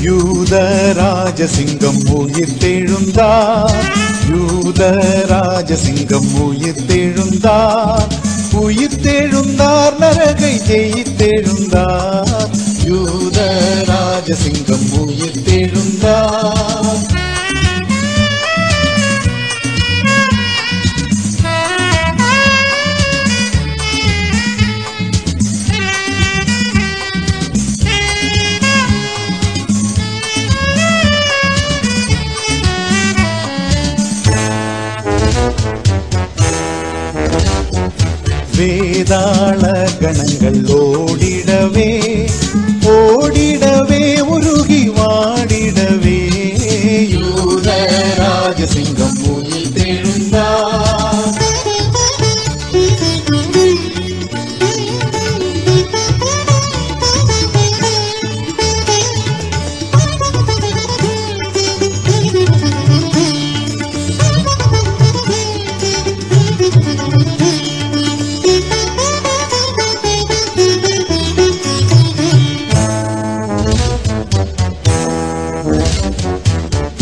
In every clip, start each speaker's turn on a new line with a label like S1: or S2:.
S1: யூத ராஜசிங்கம் உயிர்த்தெழுந்தார், யூத ராஜசிங்கம் உயிர்த்தெழுந்தார், உயிர்த்தெழுந்தார், நரகை ஜெயித்தெழுந்தார், யூத ராஜசிங்கம் உயிர்த்தெழுந்தார். வேதாள கணங்கள் ஓடிடவே ஓடிடவே உருகி வாடிடவே யூத ராஜசிங்கம் உயிர்த்தெழுந்தார்.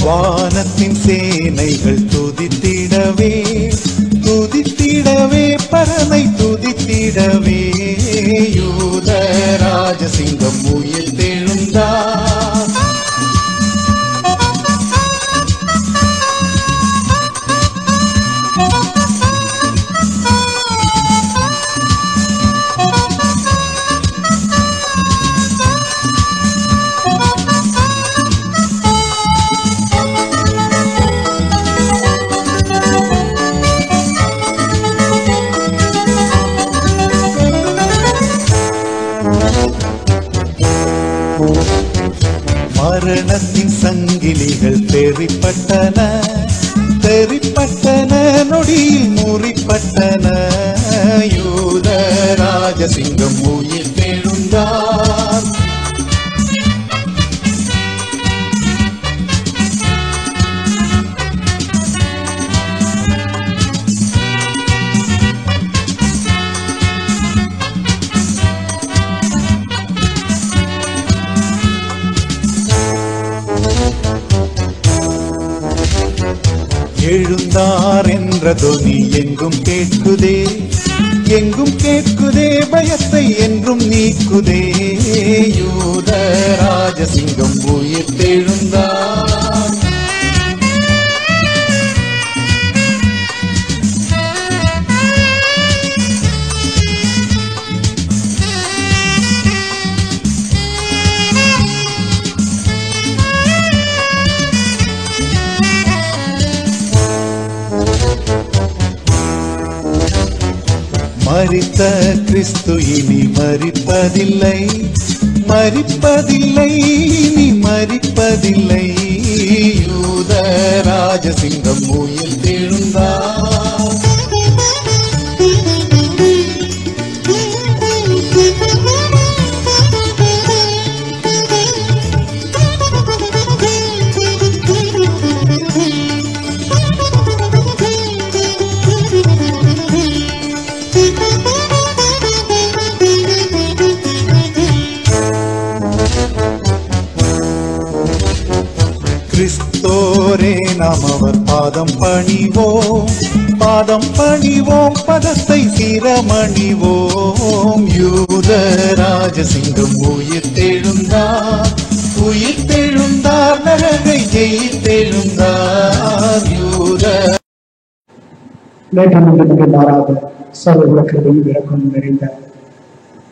S1: வானத்தின் சேனைகள் துதித்திடவே துதித்திடவே பரனை துதித்திடவே யூத ராஜசிங்கம் உயிர்த்தெழுந்தார். மரணத்தின் சங்கிலிகள் தெரிப்பட்டன தெரிப்பட்டன, நொடியில் முறிப்பட்டன, யூத ராஜசிங்கம் உயிர்த்தெழுந்தார். எழுந்தார் என்ற தொனி எங்கும் கேட்குதே எங்கும் கேட்குதே, பயத்தை என்றும் நீக்குதே, யூத ராஜசிங்கம் உயிர்த்தெழுந்தார். மரித்த கிறிஸ்து இனி மரிப்பதில்லை மரிப்பதில்லை, இனி மரிப்பதில்லை, யூத ராஜசிங்கம் உயிர்த்தெழுந்தார். கிறிஸ்தோரே நாம் அவர் பாதம் பணிவோம் பாதம் பணிவோம், பதத்தை சிரமணிவோம், யூத ராஜசிங்கம் உயிர்த்தெழுந்தார் உயிர்த்தெழுந்தார், நரகை ஜெயித்தெழுந்தார், யூத.
S2: நேற்று மாறாத சர்வ கிருபையும் இரக்கம் நிறைந்த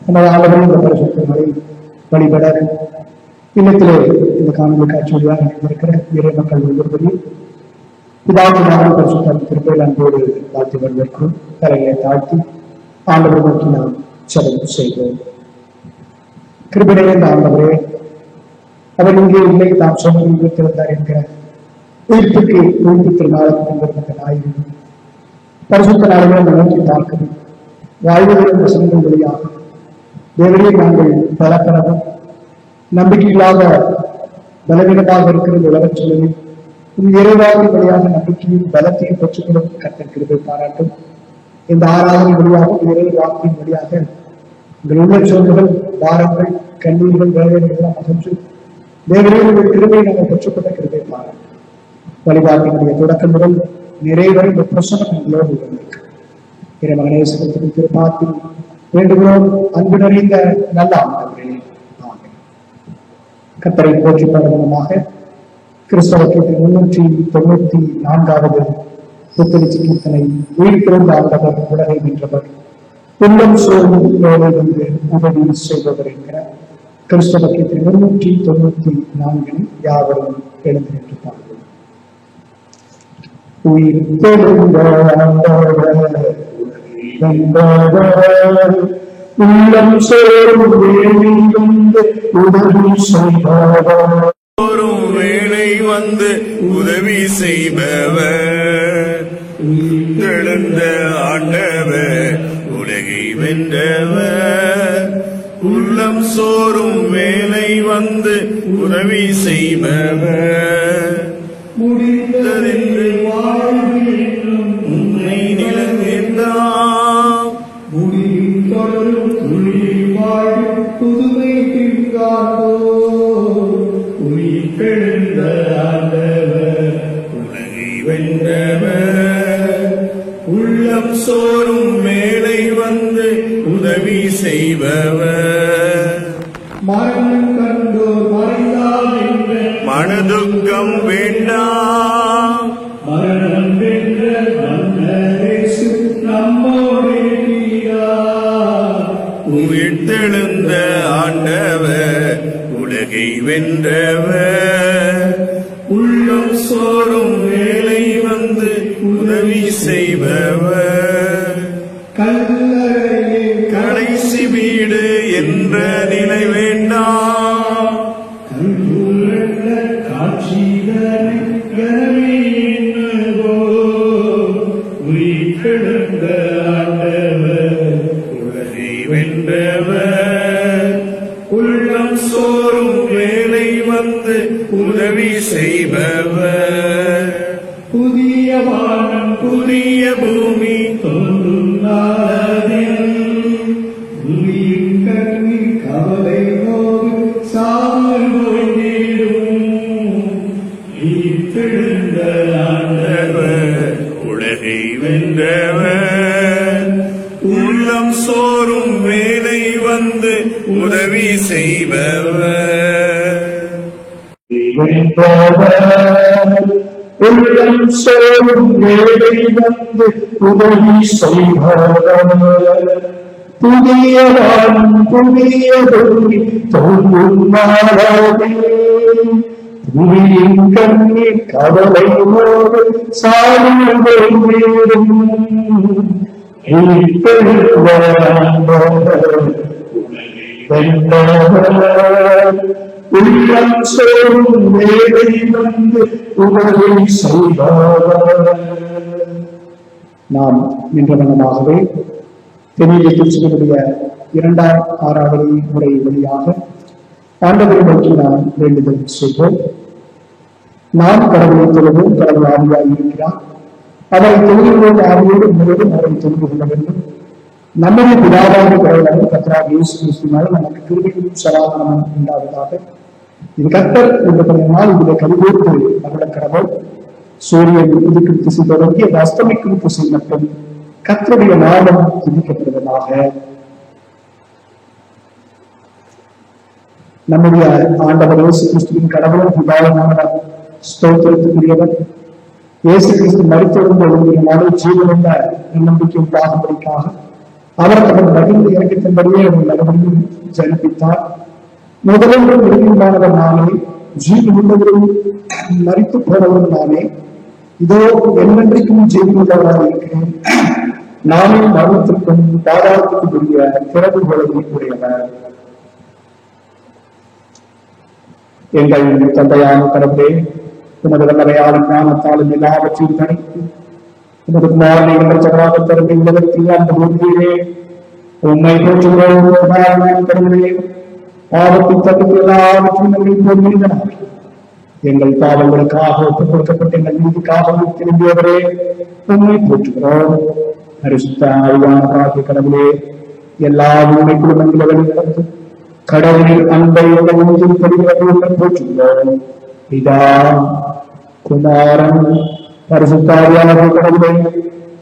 S2: நமது ஆளுநர் இந்த பரிசுத்தங்களை வழிபட இல்லத்திலே இந்த காணொலி காட்சியாக இணைந்திருக்கிற இறை மக்கள் ஒவ்வொருவரையும் பிதாவின் பரிசுத்த திருப்பையில் அன்போடு வாழ்த்து வரவேற்கிறோம். தலையை தாழ்த்தி ஆண்டவர் நோக்கி நாம் செலவு செய்வோம். கிருபை இந்த ஆண்டவரே, அவர் இங்கே இல்லை, தாம் சொன்ன உயிர்த்திருந்தார் என்கிற உயிர்ப்புக்கு உயிர்ப்பித்திருந்தாலும் கொண்டிருந்த ஞாயிறு பரிசுத்த நாளிலே அந்த நோக்கி பார்க்கணும். வாழ்வுகளின் வசனங்கள் வழியாக தேவனே நாங்கள் பலப்படவும் நம்பிக்கையில்லாத பலவீனமாக இருக்கிற உலகச் சூழலில் இறைவாவின் வழியாக நம்பிக்கையும் பலத்தையும் பெற்றுக்கொள்ளும் கர்த்தர் கிருபை பாராட்டும். இந்த ஆராதனை வழியாக இறை வாக்கின் வழியாக உங்கள் உள்ள சோர்வுகள், பாரங்கள், கண்ணீர்கள், வேதனைகள் அகன்று தேவனுடைய கிருபை நாங்கள் பெற்றுக்கொண்ட கிருபை பாருங்கள். வழிபாட்டினுடைய தொடக்கம் முதல் நிறைவரை இந்த பிரசனம் எங்களோடு இருந்திருக்கு. இறைமகனே சிறப்பு திருப்பாத்தில் வேண்டுகிறோம். அன்பு நிறைந்த நல்ல ஆண்டவரே, கர்த்தரை போற்றி பாடுவதமாக கிறிஸ்தவ கீர்த்தனை 394 புத்தளிச்சு கீர்த்தனை உயிர்ப்பிறந்த ஆண்டவர் உலகை வென்றவர் உள்ளம் சோர்ந்து வேலை வந்து உதவி செய்பவர் என்கிற கிறிஸ்தவ கீர்த்தனை 394 யாவரும் எழுந்து நின்று பாடுவோம். உயிர்த்தெழுந்த ஆண்டவர் உள்ளம் சோர்ந்து வேலை வந்து உதவி செய்பவர்
S3: வேளை வந்து உதவி செய்பவர் எழுந்த ஆண்டவர் உலகை வென்றவர் உள்ளம் சோறும் வேலை வந்து உதவி செய்பவர் முடிந்ததென்று உன்னை நிலவேண்டாம் முடியும் தொடரும் துளியில் வாழும் புதுமை பின்காட்டோ உயிர்த்தெழுந்த ஆண்டவர் உலகை வென்றவர் உள்ளம் சோறும் மேலை வந்து உதவி செய்பவர் மரணம் கண்டோர் மறைந்தால் என்ற மனதுக்கம் வேண்டாம் மரணம் வென்ற மன்னரேசு நம்மோடு உயிர்த்தெழுந்த ஆண்டவர் உலகை வென்றவர் உள்ளம் சோறும் வேலை வந்து உதவி செய்பவர் கல்லறையே கடைசி வீடு என்ற நிலை வேண்டாம் காட்சிகளை உயிர்த்தெழுந்த ஆண்டவர் உலகை வென்றவர் உள்ளம் சோறும் வேலை வந்து உதவி செய்பவர் புதிய வானம் புதிய பூமி தோன்றும் நாளதில் பூமியின் கண்ணி கவலை நோடு சாமல் போய்விடும் ஈர்த்தெழுந்த ஆண்டவர் உலகை வென்றவர் உள்ளம் சோறும் வேலை வந்து உதவி செய்பவர்
S2: உள்ளம் சோறும் வேலை வந்து உதவி செய்பவர் புதிய வானம் புதிய பூமி தோன்றும் நாளதில் பூமியின் கண்ணீர் கவலை நோடு சாமல் போய்விடும் உள்ளம் சோறும் வேலை வந்து உதவி செய்பவர். நாம் நின்ற வண்ணமாகவே தென்னிலை திருச்சிகளுடைய 6வது முறை வழியாக ஆண்டவரை நோக்கி நாம் வேண்டுதல் செய்வோம். நாம் கடவுளை தொழுவோம். கடவுள் ஆவியாய் இருக்கிறார். அவரை தொழுகிறோம். ஆவியோடு முழுவதும் அவரை தொழுது கொள்ள வேண்டும். நம்முடைய பிதாவாக கடவுளாக கர்த்தராகிய இயேசு கிறிஸ்துவினால் நமக்கு கிருபையும் சமாதானமும் உண்டாவதாக. இது கர்த்தர் என்ற நாள் இதில் கலிபோர்த்து நம்முடைய கடவுள் சூரியன் உதிக்கும் திசை தொடங்கி அது அஸ்தமிக்கும் திசை மட்டும் கர்த்தருடைய நாமம் துதிக்கப்படுவதாக. நம்முடைய ஆண்டவர் இயேசு கிறிஸ்துவின் கடவுளும் பிதாவானவர் ஸ்தோத்திரத்துக்குரியவர். இயேசு கிறிஸ்து மரித்தெழுந்த ஒருவரினாலே ஜீவனுள்ள நம்பிக்கை உண்டாகும்படிக்காக அவர் தமது மகிழ்ந்து இறக்கத்தின்படியே அவர் மறுபடியும் ஜனிப்பித்தார். முதலில் இறுதியுமானவர் நானே, ஜீவன் உள்ளவரும் மரித்து போனவரும் நானே. இதோ என்னென்றைக்கும் ஜீவன் உள்ளவராக இருக்கிறேன். நானே மரணத்திற்கும் பாதாளத்திற்கும் உரிய திறவுகளை உடையவர். எங்கள் தந்தையான கடவுளே, உமது வல்லமையாலும் ஞானத்தாலும் எல்லாவற்றையும் தனித்து உமது குமாரனை எங்கள் சகராக தருமை உலகத்தில் அந்த உறுதியிலே உண்மை போற்றுகிறோம். கடவுளே, பாவத்தை தடுத்து எல்லாவற்றையும் பொறுமையினார் எங்கள் பாவங்களுக்காக ஒப்புக் கொடுக்கப்பட்ட எங்கள் நீதிக்காக திரும்பியவரே உண்மை போற்றுகிறோம். பரிசுத்த ஆவியானவராகிய கடவுளே, எல்லா உண்மை குடும்பங்களை வழி நடந்து கடவுளின் அன்பை உலகில் பெறுகிறவர்கள் போற்றுகிறோம். பிதா, குமாரன், பரிசுத்தாவியான கடவுளை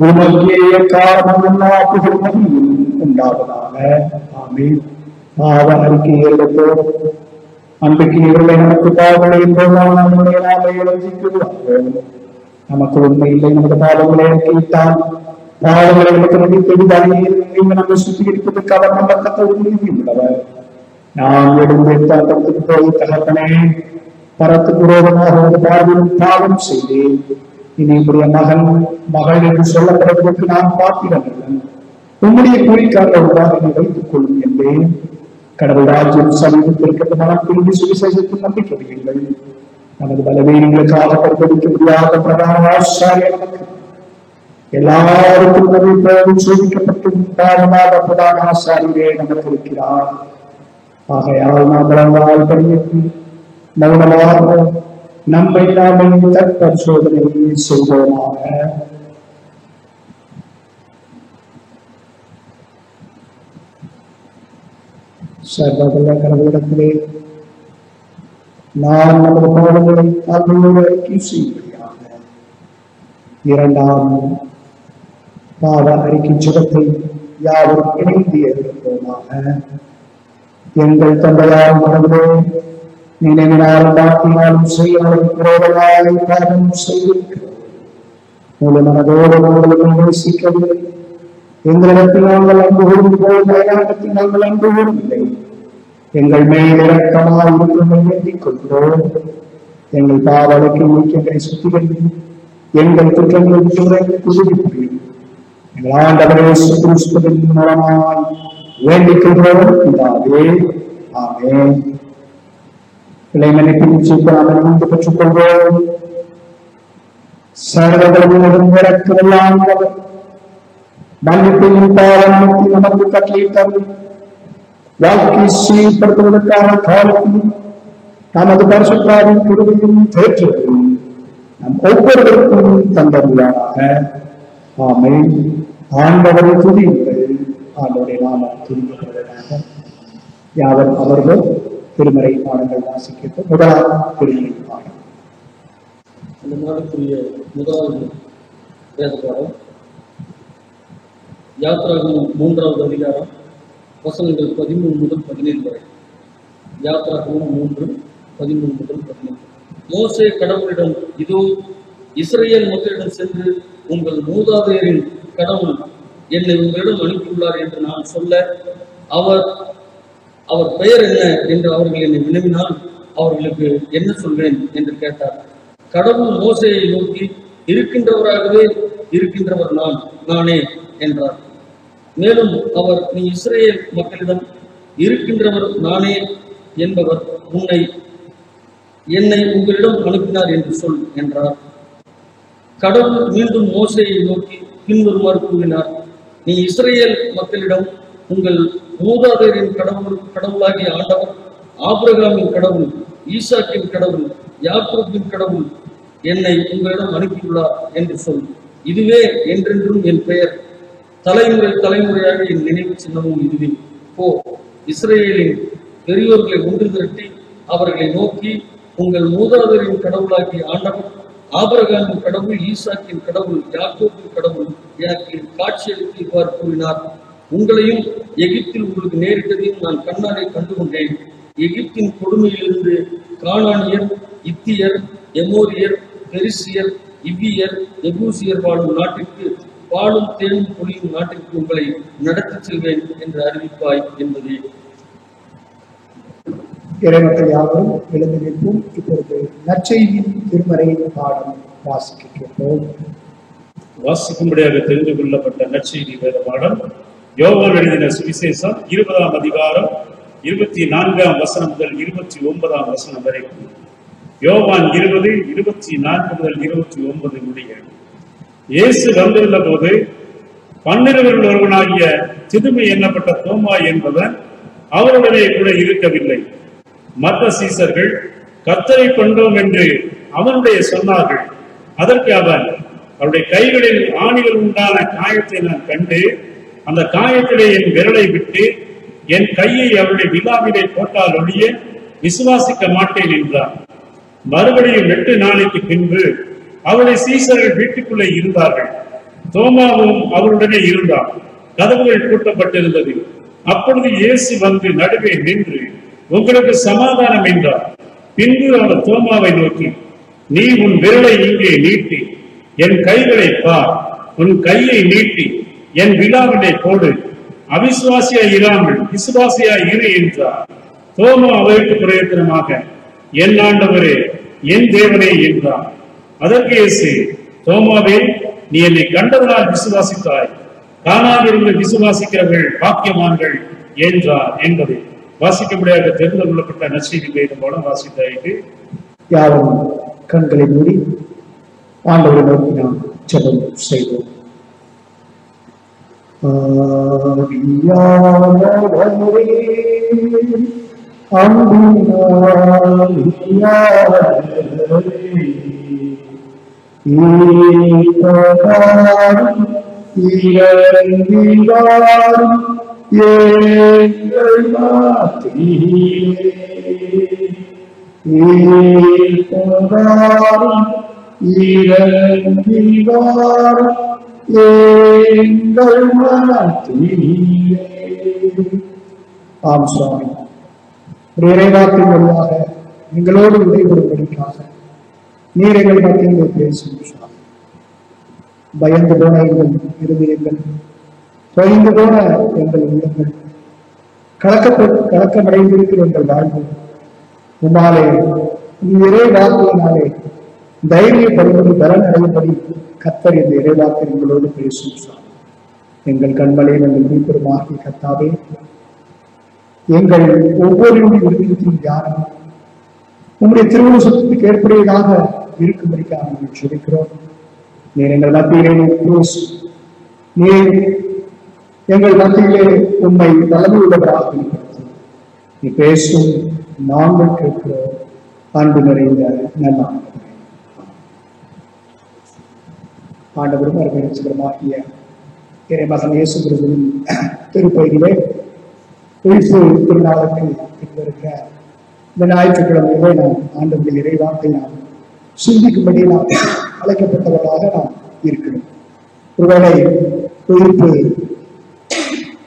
S2: உமக்கே காரணம் எல்லா புகழும் உண்டாவதாக. ஆமென். பாவ அறிக்கையை எடுத்தோம். அன்றைக்கு இவர்களை நமக்கு பாவங்களை என்பதால் நம்முடைய நாளை எழுதிக்குவார்கள். நமக்கு உண்மை இல்லை, நமது பாவங்களை அறிக்கையிட்டால் பாவங்களை நமக்கு நடித்தெளிவாக நம்ம சுத்திகரிப்பதற்கு அவர் நம்ம கத்தோடு உள்ளவர். நாம் எடுத்து போய் தகப்பனே, பரத்துக்கு விரோதமாக ஒரு பார்வையில் பாவம் செய்தேன். இனி என்னுடைய மகன் மகள் என்று சொல்லப்படுவதற்கு நான் பார்க்கிறேன். உம்முடைய கூலிக்காக உருவாக வைத்துக் கொள்ளும் என்றேன். கடவுள் ராஜ்யம் சமீபத்திற்கு மனப்பிரிந்து சுவிசேஷத்தில் நம்பிக்கைகள் நமது பலவீனங்களுக்காக பரிபலிக்க முடியாத பிரதான ஆசாரியர் நமக்கு எல்லாருக்கும் சோதிக்கப்பட்டு பாடமாக பிரதான ஆசாரியரே நமக்கு இருக்கிறார். ஆகையால் நாம் வளர்ந்தால் பணியேற்று மௌனமாக நம்மை நாமே தற்பரிசோதனை செய்வோமாக. சர்வதல்ல கடவுளிடத்திலே நாம் நமது பாவங்களை தாழ்மையோடு அறிக்கை செய்யும்படியாக இரண்டாம் பாவ அறிக்கை சுகத்தை யாவரும் இணைந்து எழுதுவோமாக. எங்கள் தந்தையார் கடவுளே, நினைவினாலும் வாக்கினாலும் செய்யாலும் குரோதமாய் பாவம் செய்திருக்கிறோம். முழு மனதோடு உங்களை நேசிக்கவில்லை. எங்களிடத்தில் நாங்கள் அன்பு கூர்ந்து போய் பயனாட்டத்தில் நாங்கள் அன்பு கூறவில்லை. எங்கள் மேல் இரக்கமாக இருக்கிறதை வேண்டிக் கொள்கிறோம். எங்கள் பாவலுக்கு நீக்கங்களை சுத்திகரித்து எங்கள் குற்றங்களை புதுப்பிப்பீர். எங்கள் ஆண்டவரே கிறிஸ்துவின் மூலமாய் வேண்டிக் கொள்கிறோம். இதாவே ஆமென். இளைமனைப்பின் சீக்கிரம் வந்து பெற்றுக் கொள்வோம். சர்வதலும் இறக்கமெல்லாம் மன்னிப்பையும் பாவத்தை நமக்கு கட்டளையிட்டார்கள். வாழ்க்கை சீர்படுத்துவதற்கான காலத்தில் நமது பரிசுத்தாவின் கிருபையும் தேற்றத்தையும் நம் ஒவ்வொருவருக்கும் தந்தருளாக. ஆமென். ஆண்டவரை துதியுங்கள். ஆண்டவரை நாம துதிக்கப்படுவதாக. யாவர் அவர்கள் திருமறை பாடங்கள் வாசிக்க முதலாம் திருமறை பாடம்.
S4: இந்த நாளுக்குரிய முதலாவது வேத பாடம் யாத்ராகமம் 3வது அதிகாரம் வசனங்கள் 13 முதல் 17 வரை. யாத்ராகமம் 3:13 முதல் 17. மோசே கடவுளிடம், இதோ இஸ்ரவேல் மக்களிடம் சென்று, உங்கள் மூதாதையரின் கடவுள் என்னை உங்களிடம் அனுப்பியுள்ளார் என்று நான் சொல்ல, அவர் பெயர் என்ன என்று அவர்கள் என்னை வினவினால் அவர்களுக்கு என்ன சொல்வேன் என்று கேட்டார். கடவுள் மோசேயை நோக்கி, இருக்கின்றவராகவே இருக்கின்றவர் நானே என்றார். மேலும் அவர், நீ இஸ்ரவேல் மக்களிடம், இருக்கின்றவர் நானே என்பவர் என்னை உங்களிடம் அனுப்பினார் என்று சொல் என்றார். கடவுள் மீண்டும் மோசேயை நோக்கி பின்வருமாறு கூறினார். நீ இஸ்ரவேல் மக்களிடம், உங்கள் மூதாதையரின் கடவுளாகிய ஆண்டவர், ஆபிரகாமின் கடவுள், ஈசாக்கின் கடவுள், யாக்கோபின் கடவுள் என்னை உங்களிடம் அனுப்பியுள்ளார் என்று சொல். இதுவே என்றென்றும் என் பெயர், தலைமுறை தலைமுறையாக என் நினைவு சின்னமும் இதுவே. போ, இஸ்ரவேலின் பெரியோர்களை ஒன்று திரட்டி அவர்களை நோக்கி, உங்கள் மூதாதையரின் கடவுளாகிய ஆண்டவர், ஆபிரகாமின் கடவுள், ஈசாக்கின் கடவுள், யாக்கோபின் கடவுள் எனக்கு காட்சியளித்து இவ்வாறு கூறினார். உங்களையும் எகிப்தில் உங்களுக்கு நேரிட்டதையும் நான் கண்ணாலே கண்டுகொண்டேன். எகிப்தின் கொடுமையிலிருந்து கானானியர், இத்தியர், எமோரியர், பெரிசியர், இவ்வியர், எபூசியர் வாழும் நாட்டிற்கு, பாலும் தேனும் பொழியும் நாட்டிற்கு உங்களை நடத்தி செல்வேன் என்று அறிவிப்பாய் என்பதே.
S2: இறைமக்கள் யாரும் எழுந்து நிற்போம். இப்பொழுது நற்செய்தியின் திருமறை பாடம் வாசிக்க கேட்போம்.
S5: வாசிக்கும்படியாக தெரிந்து கொள்ளப்பட்ட நற்செய்தி வேத பாடம் யோவான் எழுதின சுவிசேஷம் 20ஆம் அதிகாரம் 24ஆம் வசனம் முதல் 29ஆம் வசனம் வரைக்கும். யோவான் 20:24 முதல் 29 முடிய. இயேசு வந்துள்ள போது 12 ஒருவனாகிய திதுமை எண்ணப்பட்ட தோமா என்பவன் அவருடனே கூட இருக்கவில்லை. மற்ற சீசர்கள் கர்த்தரை கொண்டோம் என்று அவனுடைய சொன்னார்கள். அதற்கு அவன், அவருடைய கைகளில் ஆணிகள் உண்டான காயத்தை நான் கண்டு அந்த காயத்திலே என் விரலை விட்டு என் கையை அவருடைய விழாவிலே போட்டால் ஒழிய விசுவாசிக்க மாட்டேன் என்றார். மறுபடியும் 8 நாளைக்கு பின்பு அவருடைய சீசர்கள் வீட்டுக்குள்ளே இருந்தார்கள். தோமாவும் அவருடனே இருந்தார். கதவுகள் பூட்டப்பட்டிருந்தது. அப்பொழுது இயேசு வந்து நடுவே நின்று, உங்களுக்கு சமாதானம் என்றார். பின்பு அவர் தோமாவை நோக்கி, நீ உன் விரலை இங்கே நீட்டி என் கைகளை பார், உன் கையை நீட்டி என் விழாவினை போடு, அவிசுவாசியாய் இராமல் விசுவாசியாய் இரு என்றார். தோமா அவருக்கு பிரயோஜனமாக, என் ஆண்டவரே, என் தேவனே என்றார். அதற்கு இயேசு, தோமாவே, நீ என்னை கண்டதனால் விசுவாசித்தாய், காணாதிருந்து விசுவாசிக்கிறவர்கள் பாக்கியவான்கள் என்றார் என்பதை வாசிக்க முடியாத தெரிந்து கொள்ளப்பட்ட நற்செய்தி வேதம் மூலம் வாசித்தாயிற்று.
S2: யாரும் கண்களை மூடி ஆண்டவரை நோக்கி நாம் ஜெபம் செய்வோம். ஆம் சுவாமி, இறைவாக்கின் வழியாக எங்களோடு விடைபெறும்படிக்காக நீர் எங்கள் மத்தியில் பேசும் சுவாமி. பயந்து போன எங்கள் இருதயங்கள், தொய்ந்து போன எங்கள் உள்ளங்கள், கலக்கமடைந்திருக்கிற எங்கள் வாழ்வு உமாலே இறை வாக்கினாலே தைரியப்படும்படி பலன் அடையும்படி கர்த்தர் இந்த இறைவாக்கில் எங்களோடு பேசும் சுவாமி. எங்கள் கண்மலை எங்கள் மீட்பெருமாகிய கர்த்தாவே, எங்கள் ஒவ்வொருவருடைய விருப்பத்தின் தியானம் உங்களுடைய திருவுருவத்துக்கு ஏற்புடையதாக இருக்கும்படிக்காக நாங்கள் ஜெபிக்கிறோம். நீர் எங்கள் மத்தியிலே நீர் எங்கள் மத்தியிலே உண்மை வல்லமை உள்ளவராக வெளிப்படுத்தும். நீ பேசும் நாங்கள் கேட்கிறோம். அன்பு நிறைந்த நல்ல ஆண்டவரும் அருமையாகிய இறைமகன் இயேசு கிறிஸ்துவின் திருப்பதியிலே உயிர்ப்பு திருநாளுக்கு இருக்க இந்த ஞாயிற்றுக்கிழமையிலே நாம் ஆண்டவரின் இறைவாக்கை நாம் சிந்திக்கும்படி நாம் அழைக்கப்பட்டவர்களாக நாம் இருக்கிறோம். ஒருவேளை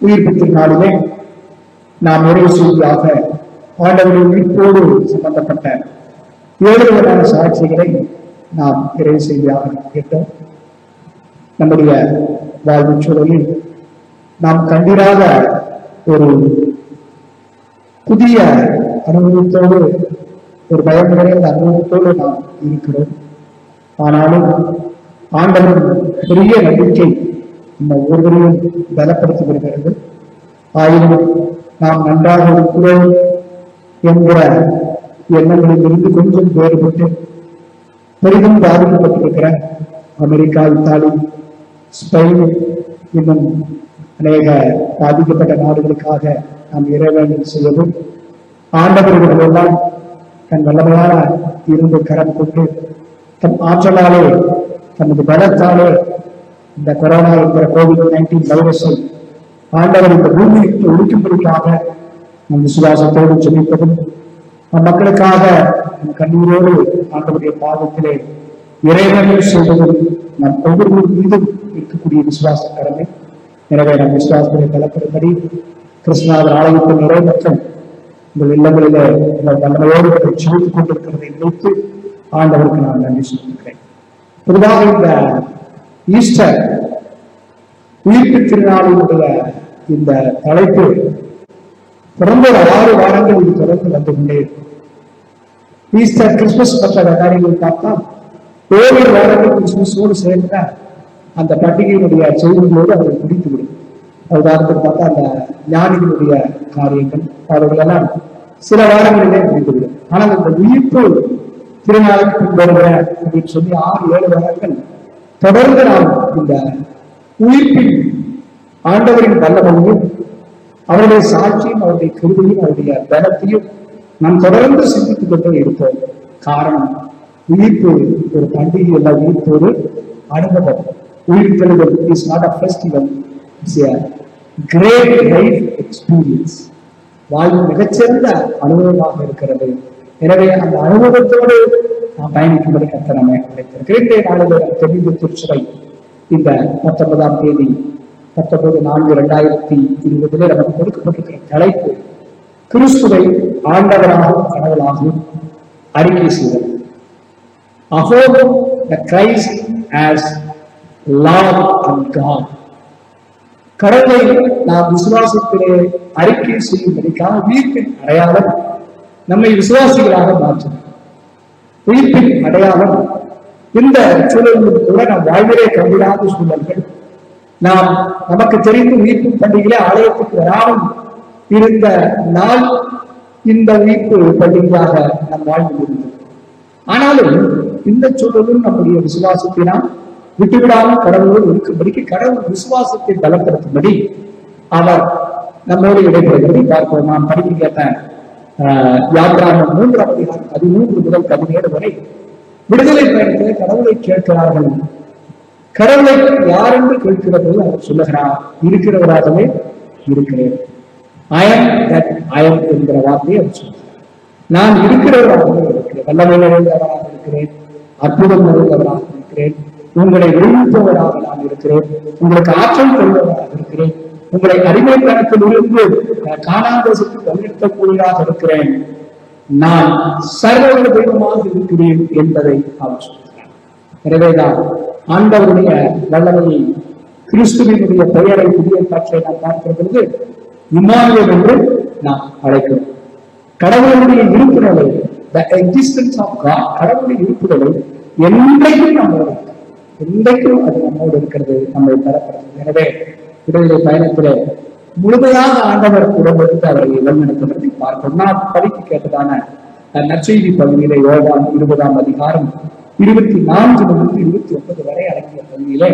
S2: உயிர்ப்பு திருநாளிலே நாம் நிறைவு செய்தியாக ஆண்டவரின் உயிர்ப்போடு சம்பந்தப்பட்ட 7 வகையான சாட்சிகளை நாம் நிறைவு செய்தியாக கேட்டோம். நம்முடைய வாழ்வு சூழலில் நாம் கண்டிராத ஒரு புதிய அனுபவத்தோடு, ஒரு பயம் நிறைந்த அனுபவத்தோடு நாம் இருக்கிறோம். ஆனாலும் ஆண்டவர் பெரிய நம்பிக்கை நம்ம ஒவ்வொருவரையும் பலப்படுத்தி வருகிறது. ஆயினும் நாம் நன்றாக இருக்கிறோம் என்கிற எண்ணங்களில் இருந்து கொஞ்சம் வேறுபட்டு பெரிதும் பாதிக்கப்பட்டிருக்கிற அமெரிக்கா, இத்தாலி, ஸ்பெயின் இன்னும் அநேக பாதிக்கப்பட்ட நாடுகளுக்காக நாம் இறைவேண்டல் செய்யவும், ஆண்டவர்களெல்லாம் தன் வல்லமையான இருந்து கரம் கொண்டு தன் ஆற்றலாலே, தனது பலத்தாலே இந்த கொரோனா என்கிற COVID-19 வைரஸை ஆண்டவர் இந்த பூமிக்கு ஒழிக்கும்படிக்காக நம் விசுவாசத்தோடு ஜெபிப்பதும், நம் மக்களுக்காக நம் கண்ணீரோடு ஆண்டவருடைய பாதத்திலே இறைவனை செய்வதும் நம் ஒவ்வொரு மீதும் இருக்கக்கூடிய விசுவாச கடமை. எனவே நம் விசுவாசத்தை கலப்பெறும்படி கிருஷ்ணாவர் ஆலயத்தின் நிறைய மக்கள் உங்கள் இல்லங்களிலே உங்கள் நன்மையோடு ஜெபித்துக் கொண்டிருக்கிறதை நினைத்து ஆண்டவருக்கு நான் நன்றி சொல்கிறேன். பொதுவாக இந்த ஈஸ்டர் உயிர்ப்பு திருநாளினுடைய இந்த தலைப்பு தொடர்ந்து 6 வாரங்கள் இது தொடர்ந்து வந்து கொண்டே இருக்கும். ஈஸ்டர் கிறிஸ்துமஸ் மற்ற காரியங்கள் பார்த்தா 7 வாரங்கள் கிறிஸ்துமஸோடு சேர்ந்த அந்த பண்டிகையினுடைய செய்திகளோடு அவர்கள் முடித்துவிடும். உதாரணத்துக்கு பார்த்தா அந்த ஞானிகளுடைய காரியங்கள் அவர்களெல்லாம் சில வாரங்களிலே முடிந்துவிடும். ஆனால் இந்த உயிர்ப்பு திருநாளுக்கு பின்வருகிற அப்படின்னு சொல்லி 6-7 வாரங்கள் தொடர்ந்து நாம் இந்த உயிர்ப்பின் ஆண்டவரின் வல்லமையும் அவருடைய சாட்சியும் அவருடைய கிருபையும் அவருடைய பலத்தையும் நாம் தொடர்ந்து சிந்தித்துக் கொண்டே இருப்போம். காரணம், உயிர்ப்பு ஒரு பண்டிகை அல்ல, உயிர்ப்பு ஒரு அனுபவம். உயிர்த்தெழுதல் is not a festival, it's a great life experience, வாழ்வு மிகச்சிறந்த அனுபவமாக இருக்கிறது. எனவே அந்த அனுபவத்தோடு நாம் பயணிக்கும்படி கர்த்தர் நம்மை அழைத்திருக்கிறார். இன்றைய நாளில் தெளிவு திருச்சபை இந்த 19ஆம் தேதி 19/4/2020 நமக்கு கொடுக்கப்பட்டிருக்கிற தலைப்பு கிறிஸ்துவை ஆண்டவராகவும் கடவுளாகவும் அறிக்கை செய்தல். Affirm the Christ as Lord and God. கடவுளை நாம் விசுவாசத்திலே அறிக்கை செய்யும்படிக்காக உயிர்ப்பின் அடையாளம் நம்மை விசுவாசிகளாக மாற்றும். உயிர்ப்பின் அடையாளம் இந்த சூழலிலும் கூட நம் வாழ்விலே கண்டிடாத சூழல்கள், நாம் நமக்கு தெரிந்து உயிர்ப்பு பண்டிகையிலே ஆலயத்துக்கு வராமல் இருந்த நாள் இந்த உயிர்ப்பு பண்டிகையாக நம் வாழ்வில் இருந்தது. ஆனாலும் இந்த சூழலும் நம்முடைய விசுவாசத்தினால் விட்டுவிடாமல் கடவுளோடு இருக்கும்படிக்கு கடவுள் விசுவாசத்தை பலப்படுத்தும்படி அவர் நம்மோடு இடைபெறுகிறதை பார்ப்போம். நாம் படிக்க கேட்ட யாத்ராகமம் 3ஆம் அதிகாரம் 13 முதல் 17 வரை விடுதலை பயணத்திலே கடவுளை கேட்கிறார்கள். கடவுளை யார் என்று கேட்கிறது அவர் சொல்லுகிறார், இருக்கிறவராகவே இருக்கிறேன். அயம் தட் அயம் என்கிற வார்த்தையை அவர் சொல்கிறார். நான் இருக்கிறவராகவே இருக்கிறேன், வல்லமை நிறைந்தவராக இருக்கிறேன், அற்புதம் நிறைந்தவராக இருக்கிறேன், உங்களை விரும்புபவராக நான் இருக்கிறேன், உங்களுக்கு ஆற்றல் கொள்வதாக இருக்கிறேன், உங்களை அடிமை கணக்கில் இருந்து காணாதேசத்துக்கு வழிநடத்தக்கூடியதாக இருக்கிறேன், நான் சர்வ தெய்வமாக இருக்கிறேன் என்பதை அவர் சொல்கிறார். எனவேதான் ஆண்டவருடைய வல்லமையை, கிறிஸ்துவினுடைய பெயரை, புதிய காட்சியை நாம் பார்க்கிற பொழுது இம்மானுவேல் என்று நாம் அழைக்கிறோம். கடவுளுடைய இருப்புநிலை, the existence of God, கடவுளுடைய இருப்புநிலை என்றைக்கும் நம்மோடு இருக்கிறது, என்றைக்கும் அது நம்மோடு இருக்கிறது, நம்மை பெறப்படுகிறது. எனவே விடுதலை பயணத்திலே முழுமையாக ஆண்டவர் உடம்பிருந்து அவரை வழிநடத்துவதை பார்க்கிறோம். நான் படிக்க கேட்டதான நற்செய்தி பகுதியிலே யோவான் 20ஆம் அதிகாரம் 24 முதல் 29 வரை அடங்கிய பகுதியிலே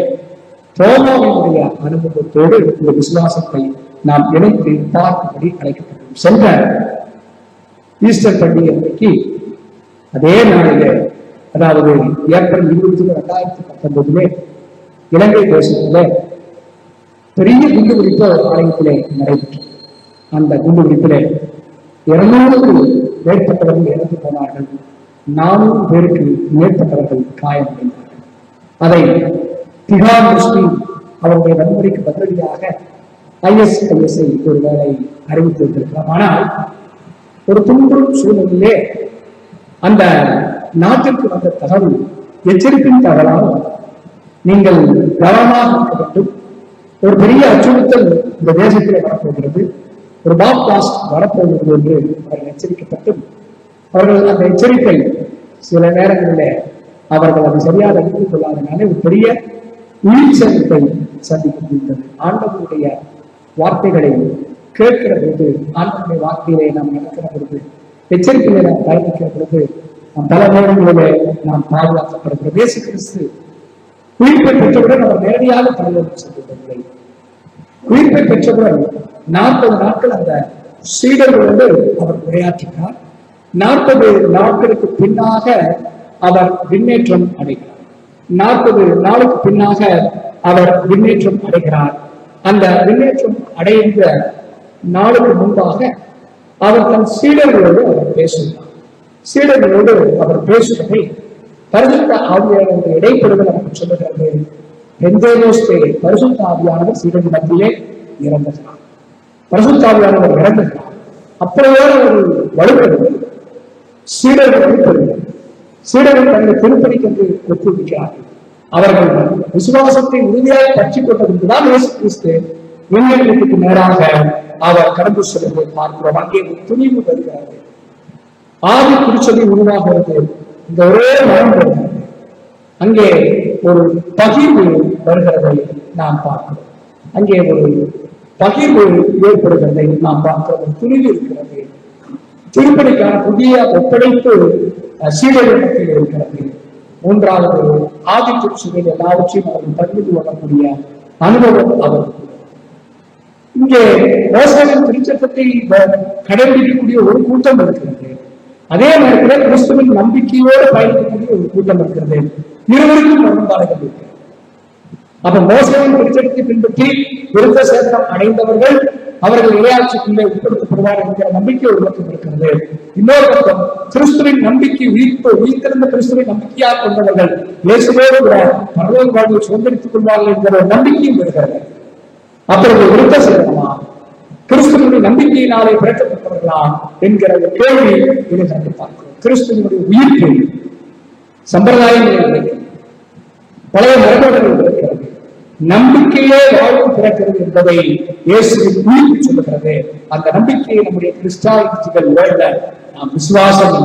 S2: தோமாவினுடைய அனுபவத்தோடு இந்த விசுவாசத்தை நாம் இணைத்து பார்க்கும்படி அழைக்கப்பட்டோம். சென்ற ஈஸ்டர் பண்டிகை அன்றைக்கு அதே நாளிலே, அதாவது ஏப்ரல் 20, 2019 இலங்கை தேசத்திலே பெரிய குண்டுவெடிப்பு ஆலயத்திலே நடைபெற்றது. அந்த குண்டுவெடிப்பிலே 200 மேற்பட்டவர்கள் இறந்து போனார்கள், 400 பேருக்கு மேற்பட்டவர்கள் காயமடைந்தார்கள். அதை திகார் முஸ்லிம் அவருடைய வன்முறைக்கு பதிலடியாக ISIS ஒருவேளை அறிவித்து வைத்திருக்கலாம். ஆனால் ஒரு துன்புறும் சூழ்நிலையிலே அந்த நாட்டிற்கு வந்த தகவல் எச்சரிப்பின் தகவலாக நீங்கள் கவனமாக இருக்க வேண்டும், ஒரு பெரிய அச்சுறுத்தல் இந்த தேசத்திலே வரப்போகிறது, ஒரு பாப் காஸ்ட் வரப்போகிறது என்று அவர்கள் எச்சரிக்கப்பட்டு அவர்கள் அந்த எச்சரிக்கை சில நேரங்களிலே அவர்கள் அதை சரியாக அறிந்து கொள்ளாதனாலே ஒரு பெரிய உயிர்ச்சரிப்பை சந்திக்க முடிந்தது. ஆண்டவருடைய வார்த்தைகளை கேட்கிற பொழுது, ஆண்டவருடைய வார்த்தையிலே நாம் நடக்கிற பொழுது, எச்சரிக்கையிலே நாம் பயணிக்கிற பொழுது, நம் பல நேரங்களிலே நாம் பாதுகாக்கப்படுகிறோம். இயேசு கிறிஸ்து உயிர்ப்பை பெற்றவுடன் அவர் நேரடியாக தலைவர்கள் சென்றதில்லை. உயிர்ப்பை பெற்றவுடன் 40 நாட்கள் அந்த சீடர்களோடு அவர் உரையாற்றினார். 40 நாட்களுக்கு பின்னாக அவர் விண்ணேற்றம் அடைகிறார். 40 நாளுக்கு பின்னாக அவர் விண்ணேற்றம் அடைகிறார். அந்த விண்ணேற்றம் அடைந்த நாளுக்கு முன்பாக அவர் தன் சீடர்களோடு அவர் பேசுகிறார். சீடர்களோடு அவர் பேசுவதை பரிசுத்த ஆவியானவருடைய இடைப்படுதல் நமக்கு சொல்லுகிறது. பெந்தேகோஸ்தே பரிசுத்த ஆவியானவர் சீடர்கள் மத்தியிலே இறந்துகிறார். பரிசுத்த ஆவியானவர் இறந்துகிறார். அப்படியே ஒரு வலுப்படுது. சீடர்கள் திருப்பதிகள், சீடர்கள் தங்கள் திருப்பதிக்கு என்று ஒப்புவிக்கிறார்கள். அவர்கள் விசுவாசத்தை உறுதியாக பற்றி கொண்டதுதான் இயேசு கிறிஸ்து விண்வெளிக்கு நேராக அவர் கடந்து செல்வதை பார்க்கிறோம். அங்கே ஒரு துணிவு வருகிறது, ஆதி திருச்சபை உருவாகிறது, இந்த ஒரே மனம் வருகிறது, அங்கே ஒரு பகிர்வு வருகிறதை நாம் பார்க்கிறோம். அங்கே ஒரு பகிர்வு ஏற்படுகிறதை நாம் பார்க்கிறோம். ஒரு துணிவு இருக்கிறது. திருப்பதிக்கான புதிய ஒப்படைப்பு சீடர்களிடத்தில் இருக்கிறது. மூன்றாவது, ஆதி திருச்சபையில் எல்லாவற்றையும் அவர்கள் பகிர்ந்து கொள்ளக்கூடிய அனுபவம் அவருக்கு. இங்கே மோசேயின் திருச்சட்டத்தை கடைபிடிக்கக்கூடிய ஒரு கூட்டம் இருக்கிறது. அதே நேரத்தில் கிறிஸ்துவின் நம்பிக்கையோடு பயணிக்கக்கூடிய ஒரு கூட்டம் இருக்கிறது. இருவருக்கும் முரண்பாடுகள் இருக்கிறது. அப்ப மோசையின் திருச்சட்டத்தை பின்பற்றி விருத்த சேதனம் அடைந்தவர்கள் அவர்கள் இறையாட்சிக்குள்ளே உட்படுத்தப்படுவார் என்கிற நம்பிக்கை ஒரு பக்கம் இருக்கிறது. இன்னொரு பக்கம் கிறிஸ்துவின் நம்பிக்கை உயிர்த்திருந்த கிறிஸ்துவின் நம்பிக்கையாக கொண்டவர்கள் இயேசுவோடு பரலோக வாழ்வை சுதந்திரித்துக் கொள்வார்கள் என்கிற ஒரு நம்பிக்கையும் இருக்கிறது. அப்பொழுது விருத்த சேதனமா கிறிஸ்துவனுடைய நம்பிக்கையினாலே பிறக்கப்பட்டவர்களா என்கிற ஒரு கேள்வி இதை கண்டு பார்க்கிறோம். கிறிஸ்துவனுடைய உயிர்ப்பு சம்பிரதாயங்கள் பழைய மரபுகள் இருக்கிறது, நம்பிக்கையே வாழ்வு பிறக்கிறது என்பதை இயேசுவின் உயிர்ப்பு சொல்லுகிறது. அந்த நம்பிக்கையை நம்முடைய கிறிஸ்டானிகள் வேண்ட நாம் விசுவாசம்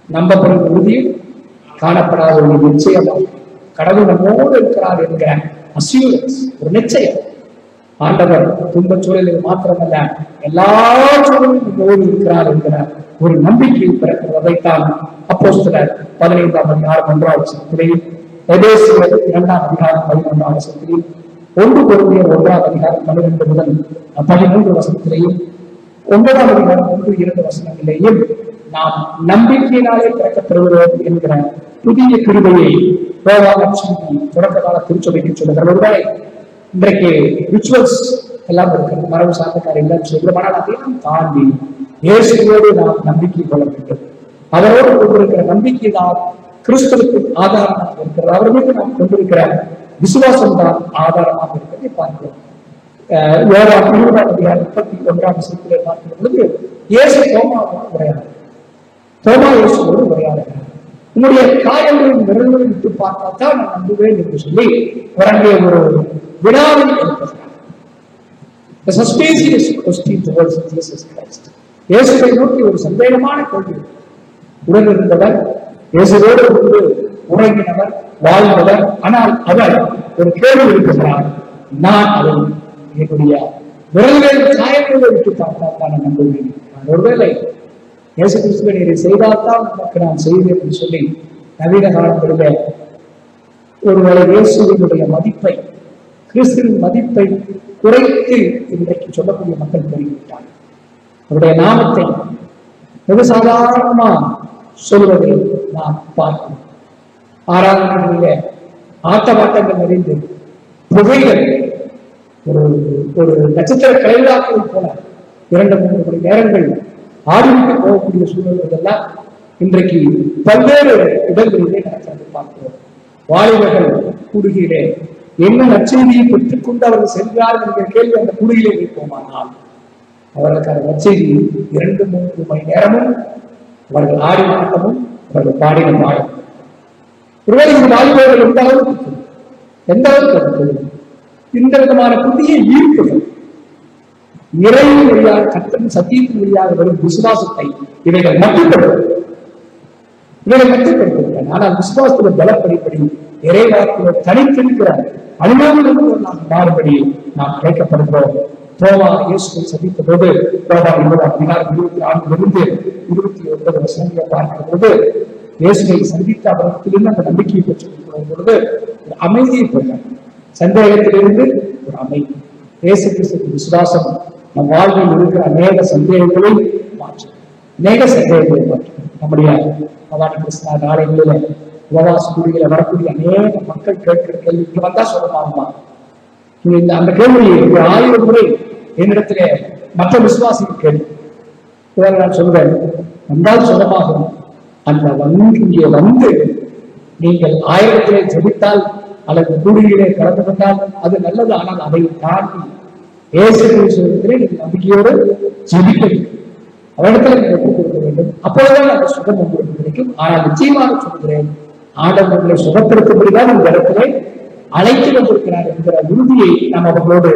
S2: நம்பப்படும் உறுதியும் காணப்படாத ஒரு நிச்சயமாக கடவுள் நம்மோடு இருக்கிறார் என்கிற அசியூரன்ஸ், ஒரு நிச்சயம். ஆண்டவர் துன்பச் சூழலில் மாத்திரமல்ல எல்லா சூழலும் நம்மோடு இருக்கிறார் என்கிற ஒரு நம்பிக்கை பிறக்கிறதைத்தான் அப்போஸ்தலர் 15ஆம் அதிகாரம் 1ஆம் வசனத்திலேயும், எபேசியர் 2ஆம் அதிகாரம் 11ஆம் வசனத்திலேயும், 1 கொரிந்தியர் 1ஆம் அதிகாரம் 12 முதல் 13 வசனத்திலேயும், 9ஆம் அதிகாரம் 1-2 வசனத்திலேயும் நாம் நம்பிக்கையினாலே பிறக்கப்படுகிறோம் என்கிற புதிய கிருபையை தொடக்க கால திருச்சபைக்கு சொல்லுகிற ஒருவேளை இன்றைக்கு ரிச்சுவல்ஸ் எல்லாம் இருக்கிறது, மரபு சார்ந்த காரியங்கள் சொல்கிறோம். ஆனால் அதையும் தாண்டி இயேசுவோடு நாம் நம்பிக்கை கொள்ள வேண்டும். அவரோடு கொண்டிருக்கிற நம்பிக்கை தான் கிறிஸ்துவுக்கு ஆதாரமாக இருக்கிறது. அவர் மீது நாம் கொண்டிருக்கிற விசுவாசம் தான் ஆதாரமாக இருக்கிறதை பார்க்கிறோம். 7ஆம் அதிகாரம் 31ஆம் வசனத்திலே பார்க்கிற பொழுது இயேசு தோமாவோடு உரையாடுகிறார். தோமா இயேசுவோடு உரையாடுகிறார். உன்னுடைய காயங்களின் விரல்களை விட்டு பார்த்தா தான் நான் நம்புவேன் என்று சொல்லி அங்கே ஒரு வினாவை எழுப்புகிறார். இயேசுவை நோக்கி ஒரு சந்தேகமான கேள்வி. உடன் இருந்தவர், இயேசுவோடு இருந்து உறங்கினவர், வாழ்ந்தவர். ஆனால் அவர் ஒரு கேள்வி எழுப்புகிறார், நான் அதை என்னுடைய விரல்களின் காயங்களை விட்டு பார்த்தா தான் நான் நம்புவேன். ஒருவேளை இயேசு கிறிஸ்துவை நீரை செய்தால்தான் நமக்கு நான் செய்வேன் என்று சொல்லி நவீன காலங்களிலே ஒருவேளை இயேசுவினுடைய மதிப்பை, கிறிஸ்துவின் மதிப்பை குறைத்து இன்றைக்கு சொல்லக்கூடிய மக்கள் பெருகிவிட்டார். அவருடைய நாமத்தை வெகு சாதாரணமா சொல்வதை நாம் பார்க்கிறோம். ஆராதனைகளிலே ஆட்டமாட்டங்கள் நிறைந்து புகைகள் ஒரு நட்சத்திர கலைவிழாக்கள் போல 2-3 மணி நேரங்கள் ஆடிவிட்டு போகக்கூடிய சூழல்கள் எல்லாம் இன்றைக்கு பல்வேறு இடங்களிலே நடக்கிறது பார்க்கிறோம். வாலிபர்கள் கூடுகையிலே என்ன நற்செய்தியை பெற்றுக்கொண்டு அவர்கள் செல்கிறார்கள் என்கிற கேள்வி அந்த கூடுகையிலே வைப்போமானால் அவர்களுக்கான நற்செய்தி 2-3 மணி நேரமும் அவர்கள் ஆடின ஆட்டமும் அவர்கள் பாடின பாடம். ஒருவேளை இந்த வாலிபர்கள் எந்த அளவுக்கு இந்த விதமான புதிய ஈர்ப்புகள் நிறைவு வழியாக கர்த்தரின் சத்தியத்தின் வழியாக வரும் விசுவாசத்தை இவைகள் மட்டுப்படுத்துகின்றன. ஆனால் விசுவாசத்துல பலப்படிப்படி இறைவாக்கில தனித்திருக்கிற அனுபவங்களும் நாம் மாறுபடி நாம் அழைக்கப்படுகிறோம். தோமா இயேசுவை சந்தித்த போது தோமா 20ஆம் அதிகாரம் 24 முதல் 29 வசனங்களை பார்க்கிற பொழுது இயேசுவை சந்தித்த அவரிடத்திலிருந்து அந்த நம்பிக்கையை பெற்றுக் கொள்ளும் பொழுது ஒரு அமைதியை பெற்றார். சந்தேகத்திலிருந்து ஒரு அமைதி. இயேசு கிறிஸ்துவின் விசுவாசம் நம் வாழ்வில் இருக்கிற அநேக சந்தேகங்களை மாற்றும், அநேக சந்தேகங்களை மாற்றும். நம்முடைய பவானி கிருஷ்ணா நாளைகளில உபவாச கூடியில வரக்கூடிய அநேக மக்கள் கேட்கிற கேள்விக்கு வந்தா சொல்லலாமா? அந்த கேள்வி 1000 முறை என்னிடத்திலே மற்ற விசுவாசிகள் கேள்வி. நான் சொல்றேன், வந்தால் சொல்லமாகும். அந்த இங்கே வந்து நீங்கள் 1000 ஜெபித்தால் அல்லது கூடுகையிலே கலந்து கொண்டால் அது நல்லது. ஆனால் அதை தாண்டி இயேசு கிறிஸ்துவிடத்திலே நீங்கள் நம்பிக்கையோடு ஜெபிக்க வேண்டும், அவரிடத்துல நீங்கள் ஒப்புக் கொடுக்க வேண்டும். அப்பொழுதுதான் அந்த சுகம் உங்களுக்கு கிடைக்கும். ஆனால் நிச்சயமாக சொல்கிறேன், ஆண்டவர் உங்களை சுகப்படுத்தப்படிதான் இந்த இடத்திலே அழைத்து வந்திருக்கிறார் என்கிற உறுதியை நாம் அவர்களோடு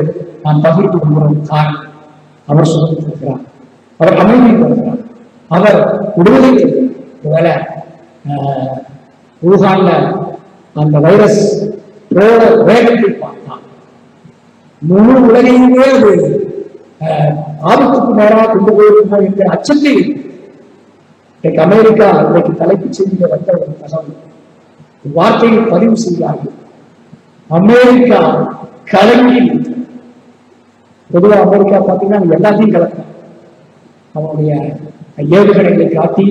S2: நாம் பகிர்ந்து கொள்கிறோம். காரணம், அவர் சுகப்படுத்திருக்கிறார், அவர் அமைதி தருகிறார், அவர் விடுதலை ஒருவேளை ஊகான்ல அந்த வைரஸ் வேகத்தை பார்த்தால் முழு உலகையுமே அது ஆபத்துக்கு நேராக கொண்டு போயிருக்கோ என்கிற அச்சத்தை இன்றைக்கு அமெரிக்கா இன்றைக்கு தலைப்புச் செய்தியில வந்த ஒரு தகவல் வார்த்தையை பதிவு செய்தார்கள். அமெரிக்கா கலங்கி, பொதுவாக அமெரிக்கா பார்த்தீங்கன்னா எல்லாத்தையும் கலக்கும். அவனுடைய ஏவுகணைகளை காட்டி,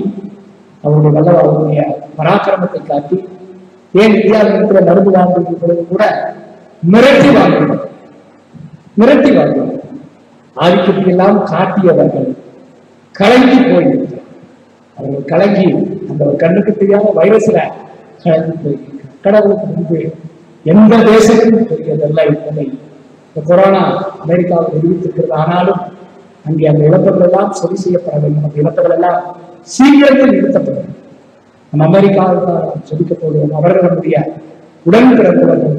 S2: அவருடைய பராக்கிரமத்தை காட்டி ஏன் இந்தியாவில் இருக்கிற மருந்து வாங்குவது கூட மிரட்டி வாங்குவது, ஆதிக்கத்தை எல்லாம் காட்டியவர்கள் கலங்கி போயிருக்கிறார். அவர்கள் கலங்கி அந்த கண்ணுக்கு தெரியாத வைரஸ்ல கலங்கி போயிருக்கிறார். கடவுளுக்கு முன்பு எந்த தேசமும் தெரியதல்ல என்பதை இந்த கொரோனா அமெரிக்காவில் அறிவித்திருக்கிறது. ஆனாலும் அங்கே அந்த இழப்புகள் எல்லாம் சரி செய்யப்பட வேண்டும். அந்த இழப்புகள் எல்லாம் சீக்கிரத்தில் நிறுத்தப்பட வேண்டும். நம்ம அமெரிக்காவுக்காக சொல்லிக்க போடுவோம். அவர்கள் நம்முடைய உடன் பிறந்தவர்கள்.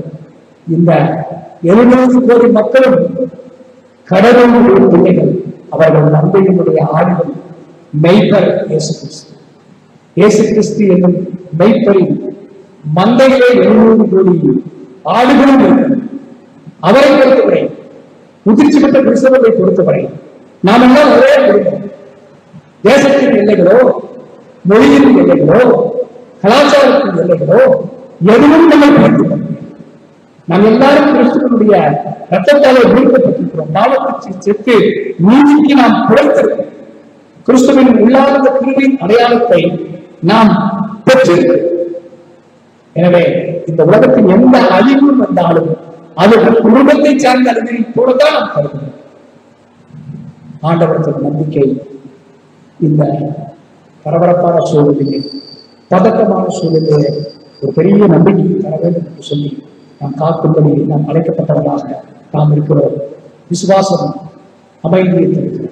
S2: இந்த 700 கோடி மக்களும் கடவுளுடைய பிள்ளைகள். அவர்கள் நம்பிக்கையுடைய ஆடுகள். மெய்ப்பர் இயேசு கிறிஸ்து. இயேசு கிறிஸ்து என்னும் மெய்ப்பரின் மந்தையிலே 700 கோடி ஆடுகளும் இருக்கிறது. அவரை பொறுத்தவரை, முதிர்ச்சி பெற்ற கிறிஸ்தவர்களை பொறுத்தவரை நாம் எல்லாம் ஒரே குடும்பம். தேசத்தின் எல்லைகளோ, மொழியின் எல்லைகளோ, கலாச்சாரத்தின் எல்லைகளோ எதுவும் நம்ம பார்த்து நாம் எல்லாரும் கிறிஸ்துவனுடைய ரத்தத்தாலே மீட்கப்பட்டிருக்கிறோம். பாவத்தை செத்து நீதிக்கு நாம் பிழைத்திருக்கிறோம். கிறிஸ்துவின் உள்ளார்ந்த கிருபையின் அடையாளத்தை நாம் பெற்றிருக்கிறோம். எனவே இந்த உலகத்தின் எந்த அழிவும் வந்தாலும் அது குடும்பத்தை சார்ந்த அழிவை போலதான் நாம் கருதுகிறோம். ஆண்டவரத்தின் நம்பிக்கை இந்த பரபரப்பான சூழலிலே, பதட்டமான சூழலிலே ஒரு பெரிய நம்பிக்கை தர வேண்டும் என்று சொல்லி நாம் காக்கும்படி நாம் அழைக்கப்பட்டவர்களாக நாம் இருக்கிறோம். விசுவாசம் அமைதியை தருகிறது.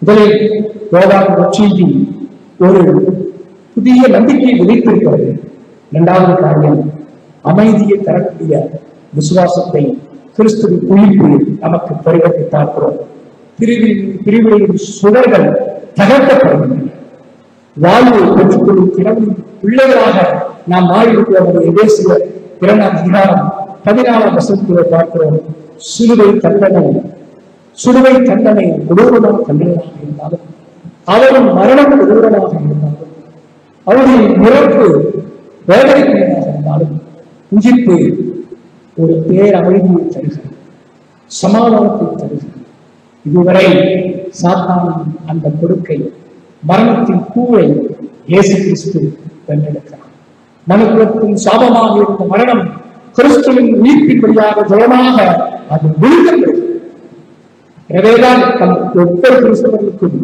S2: முதலில் யோவான் நற்செய்தி ஒரு புதிய நம்பிக்கையை விதைத்திருக்கிறது. இரண்டாவது காரியம், அமைதியை தரக்கூடிய விசுவாசத்தை கிறிஸ்துவின் உயிர்ப்பு நமக்கு பரிவர்த்தி பார்க்கிறோம். பிரிவினையின் சுவர்கள் தகர்க்கப்படுகின்றன. வாழ்வை பெற்றுக்கொள்ளும் திறமையின் பிள்ளைகளாக நாம் மாறியிருக்கிறோம். எபேசியர் 2ஆம் அதிகாரம் 14ஆம் வசனத்திலே பார்க்கிறோம். சிலுவை தண்டனை கொடூரமான தண்டனையாக இருந்தாலும், அவரின் மரணம் கொடூரமாக இருந்தாலும், அவருடைய இறப்பு வேதனைக்குரியதாக இருந்தாலும், உயிர்ப்பு ஒரு பேரமைதியை தருகிறது, சமாதானத்தை தருகிறது. இதுவரை சாத்தானின் அந்த கொடுக்கை, மரணத்தின் கூரை இயேசு கிறிஸ்து வென்றெடுக்கிறார். மனுக்குலத்தின் சாபமாக இருந்த மரணம் கிறிஸ்துவின் உயிர்ப்பின் வழியாக ஜெயமாக அது விழுந்தப்படுகிறது. எனவேதான் ஒவ்வொரு கிறிஸ்தவர்களுக்கும்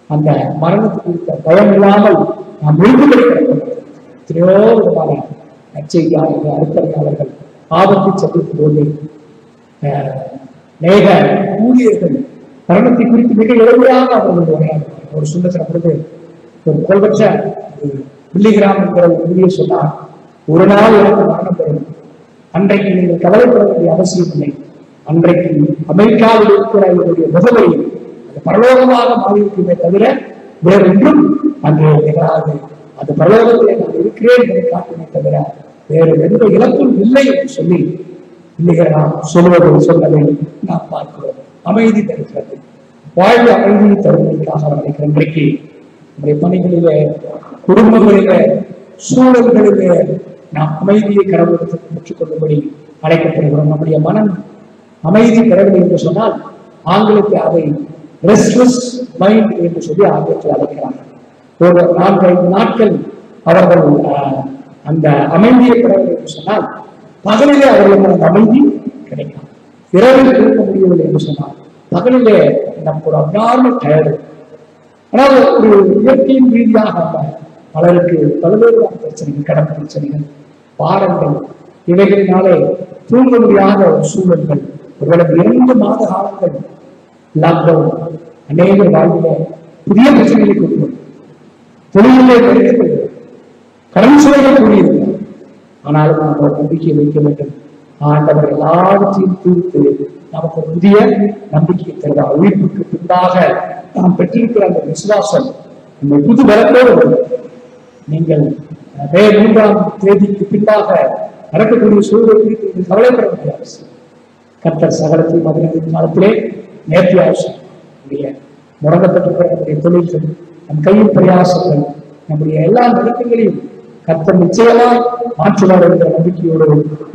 S2: அந்த மரணத்தை குறித்த பயம் இல்லாமல் நாம் விழுந்துபடி எத்தனையோ விதமான நற்செய்தியாளர்கள், அருத்தரையாளர்கள் ஆபத்தை சந்திக்கும் போது நேக ஊழியர்கள் மரணத்தை குறித்து மிக எளிமையாக அவர்கள் உரையாடுவார்கள். ஒரு சுந்தர பொழுது ஒரு புகழ்பெற்ற பில்லிகிராம் என்கிற ஒரு ஊழியர் சொன்னார், ஒரு நாள் எனக்கு மரணம் பெறும், அன்றைக்கு நீங்கள் கவலைப்பட வேண்டிய அவசியம் இல்லை. அன்றைக்கு அமெரிக்காவில் இருக்கிற என்னுடைய முகவரி அது பரலோகமாக மாறியிருக்குமே தவிர வேறொன்றும் அங்கே நிகழாது. அது பரலோகத்திலே நான் இருக்கிறேன் என்பதை காட்டுமே தவிர வேறு எந்த இலக்கும் இல்லை என்று சொல்லி பில்லிகிராம் சொன்னதை நாம் பார்க்கிறோம். அமைதி தருகிறது. வாழ்வு அமைதியை தருவதற்காக நினைக்கிற இன்றைக்கு நம்முடைய பணிகளிலே, குடும்பங்களிலே, சூழல்களிலே நாம் அமைதியை கடவுளுக்கு பெற்றுக்கொள்ளும்படி அழைக்கப்படுகிறோம். நம்முடைய மனம் அமைதி பெறவில்லை என்று சொன்னால் ஆங்கிலத்தில் அதை ரெஸ்ட்லெஸ் மைண்ட் என்று சொல்லி ஆங்கிலத்தில் அழைக்கிறார்கள். ஒரு 4-5 நாட்கள் அவர்கள் அந்த அமைதியை பெறவில்லை என்று சொன்னால் பகலிலே அவர்களுக்கு அந்த அமைதி கிடைக்கும். இரவில் தூங்க முடியவில்லை என்று சொன்னால் பகலிலே நமக்கு ஒரு அப்நார்மல் டயர்டு. ஆனால் ஒரு இயற்கையின் ரீதியாக பலருக்கு பல்வேறு பிரச்சனைகள், கடன் பிரச்சனைகள், பாரங்கள், இவைகளினாலே தூங்க முடியாத ஒரு சூழல்கள், ஒருவேளை 2 மாத காலங்கள் லாக்டவுன் அநேக வாழ்வில புதிய பிரச்சனைகளை கொண்டு வரும். தொழிலே பெருகிறது, கடன் சுமைகள் கூடியிருக்கிறது. ஆனாலும் நாம் ஒரு நம்பிக்கையை வைக்க வேண்டும். ஆண்டவர் எல்லாவற்றையும் தீர்த்து நமக்கு புதிய நம்பிக்கை தருவார். உயிர்ப்புக்கு பின்பாக நாம் பெற்றிருக்கிற அந்த விசுவாசம் நம்மை புது பலத்தோடு நீங்கள் மே 3ஆம் தேதிக்கு பின்பாக நடக்கக்கூடிய சூழல் குறித்து கவலைப்பட வேண்டிய அவசியம். கர்த்தர் சகலத்தையும் 15 காலத்திலே நேர்த்தி அவசியம். முடங்கப்பட்டிருக்கிற நம்முடைய தொழில்கள், நம் கையின் பிரயாசங்கள், நம்முடைய எல்லா நெருக்கங்களையும் கர்த்தர் நிச்சயமாய் மாற்றுவார் என்ற நம்பிக்கையோடு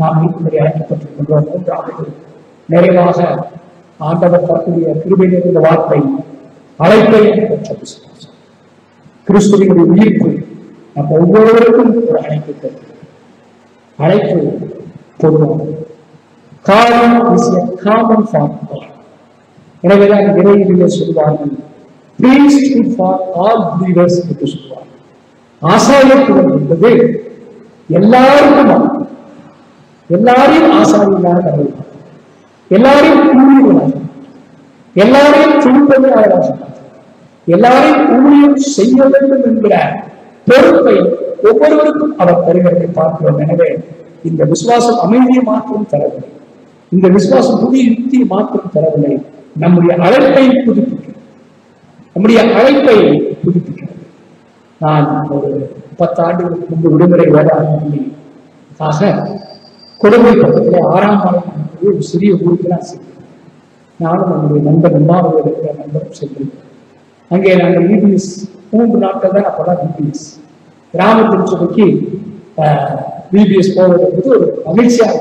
S2: நாம் இருக்கும்படி அழைக்கப்பட்டிருக்கின்றோம். 3வது நிறைவாக ஆண்டவர் தரக்கூடிய கிருபை நிறைந்த வார்த்தை, அழைப்பை பெற்ற விசுவாசம். கிறிஸ்துவினுடைய உயிர்ப்பு நம்ம ஒவ்வொருவருக்கும் ஒரு அழைப்பு. அழைப்பு பொதுவாக காலம் is a common for all. எனவேதான் இறையிலே சொல்வார்கள் priesthood for all believers என்று சொல்வார்கள். ஆசாரியத்துவம் என்பது எல்லாருக்கும், எல்லாரையும் ஆசாரியர்களாக கருதுவார், எல்லாரையும் ஊழியர்களாக, எல்லாரையும் திருப்பதியாளராக, எல்லாரையும் ஊழியம் செய்ய வேண்டும் என்கிற பொறுப்பை ஒவ்வொருவருக்கும் அவர் தருகிறதை பார்க்கிறோம். எனவே இந்த விசுவாசம் அமைதியை மாற்றம் தரவில்லை, இந்த விசுவாசம் புதிய யுக்தியை மாற்றம் தரவில்லை, நம்முடைய அழைப்பை புதுப்பிக்கிறது, நம்முடைய அழைப்பை புதுப்பிக்கிறது. நான் ஒரு 10 ஆண்டுகளுக்கு முன்பு விடுமுறை வேதாக கொடுமை பக்கத்திலே 6ஆம் ஆண்டு ஒரு சிறிய ஊருக்கு நான் சென்றேன். நானும் நம்முடைய நண்பர் உமாவில் இருக்கிற நண்பரும் சென்றேன். அங்கே நாங்கள் VBS 3 நாட்கள் தான் அப்பதான் VBS கிராமத்தின் சுவைக்கு VBS போவதற்கு ஒரு மகிழ்ச்சியாக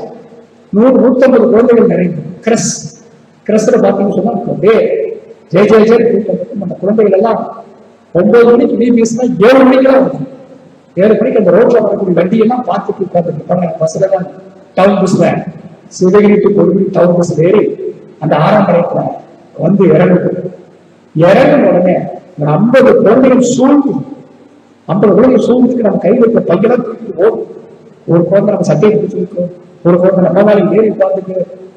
S2: 100-150 குழந்தைகள் நிறைந்து கிரஸ்ல பார்த்தீங்கன்னு சொன்னா அப்படியே ஜெய ஜெய ஜெய கூட்டம். அந்த குழந்தைகள் எல்லாம் 9 மணிக்கு VBSனா 7 மணிக்கெல்லாம் வருது. 7 மணிக்கு அந்த ரோட்ல வரக்கூடிய வண்டியெல்லாம் பார்த்துட்டு உட்காந்துருப்பாங்க. பஸ்ல தான் டவுன் பஸ்ல Sivagiri to Kodumudi town bus ஏறி அந்த 6ஆம் கரைக்குள்ள வந்து இறங்கின உடனே 50 குழந்தைகள் சூழ்ந்து 50 குழந்தைகள் சூழ்ந்துக்கு நம்ம கையில் இருக்க பையெல்லாம் தூக்கிட்டு போகும். ஒரு குழந்தை நம்ம சட்டையை பிடிச்சிருக்கோம், ஒரு குழந்தை நம்ம மேலே ஏறி உட்காந்துக்கு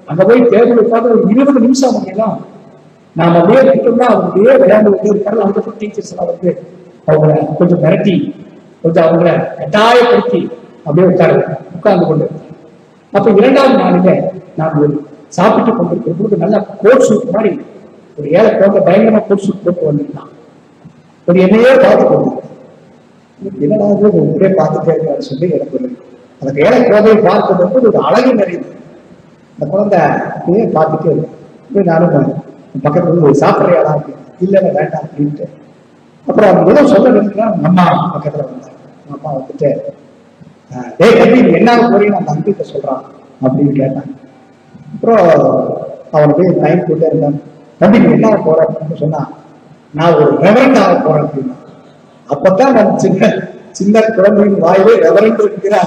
S2: அங்க போய் தேர்தல் உட்காந்து ஒரு 20 நிமிஷம் அப்படின்னா நாம அப்படியே விட்டோம்னா அவங்களுடைய விளையாண்டு இருக்காங்க. அவங்க டீச்சர்ஸ் எல்லாம் வந்து அவங்கள கொஞ்சம் மிரட்டி கொஞ்சம் அவங்கள கட்டாயப்படுத்தி அப்படியே உட்கார்ந்து கொண்டு. அப்ப 2ஆவது நாளில நான் ஒரு சாப்பிட்டு கொண்டிருக்கிற பொழுது நல்லா கோட் சூட் மாதிரி ஒரு ஏழை குழந்தை பயங்கரமா கோட் சூட் போட்டு வந்திருந்தான். ஒரு என்னையே பார்த்து கொண்டு என்னடா இப்படியே பார்த்துட்டே இருக்காரு சொல்லி எனக்கு ஒரு அந்த ஏழை குழந்தையை பார்ப்பது ஒரு அழகு நிறைந்தது. அந்த குழந்தை அப்படியே பார்த்துட்டே இருக்கு. நானும் பக்கத்துல ஒரு சாப்பிட்றையாடா இல்லைன்னு வேண்டாம் அப்படின்ட்டு அப்புறம் அவங்க ஏதோ சொல்ல நினைக்கிறேன். அம்மா பக்கத்துல வந்தாங்க. அம்மா வந்துட்டு தம்பி என்ன போறீங்கன்னு அந்த அங்கிட்ட சொல்றான் அப்படின்னு கேட்டாங்க. அப்புறம் அவனுக்கு டைம் போட்டே இருந்தான். தம்பி நீ என்ன போற அப்படின்னு சொன்னா நான் ஒரு ரெவரண்ட் ஆக போறேன் அப்படின்னா. அப்பதான் நான் சின்ன குழந்தையின் வாயிலே ரெவரண்ட் இருக்கிற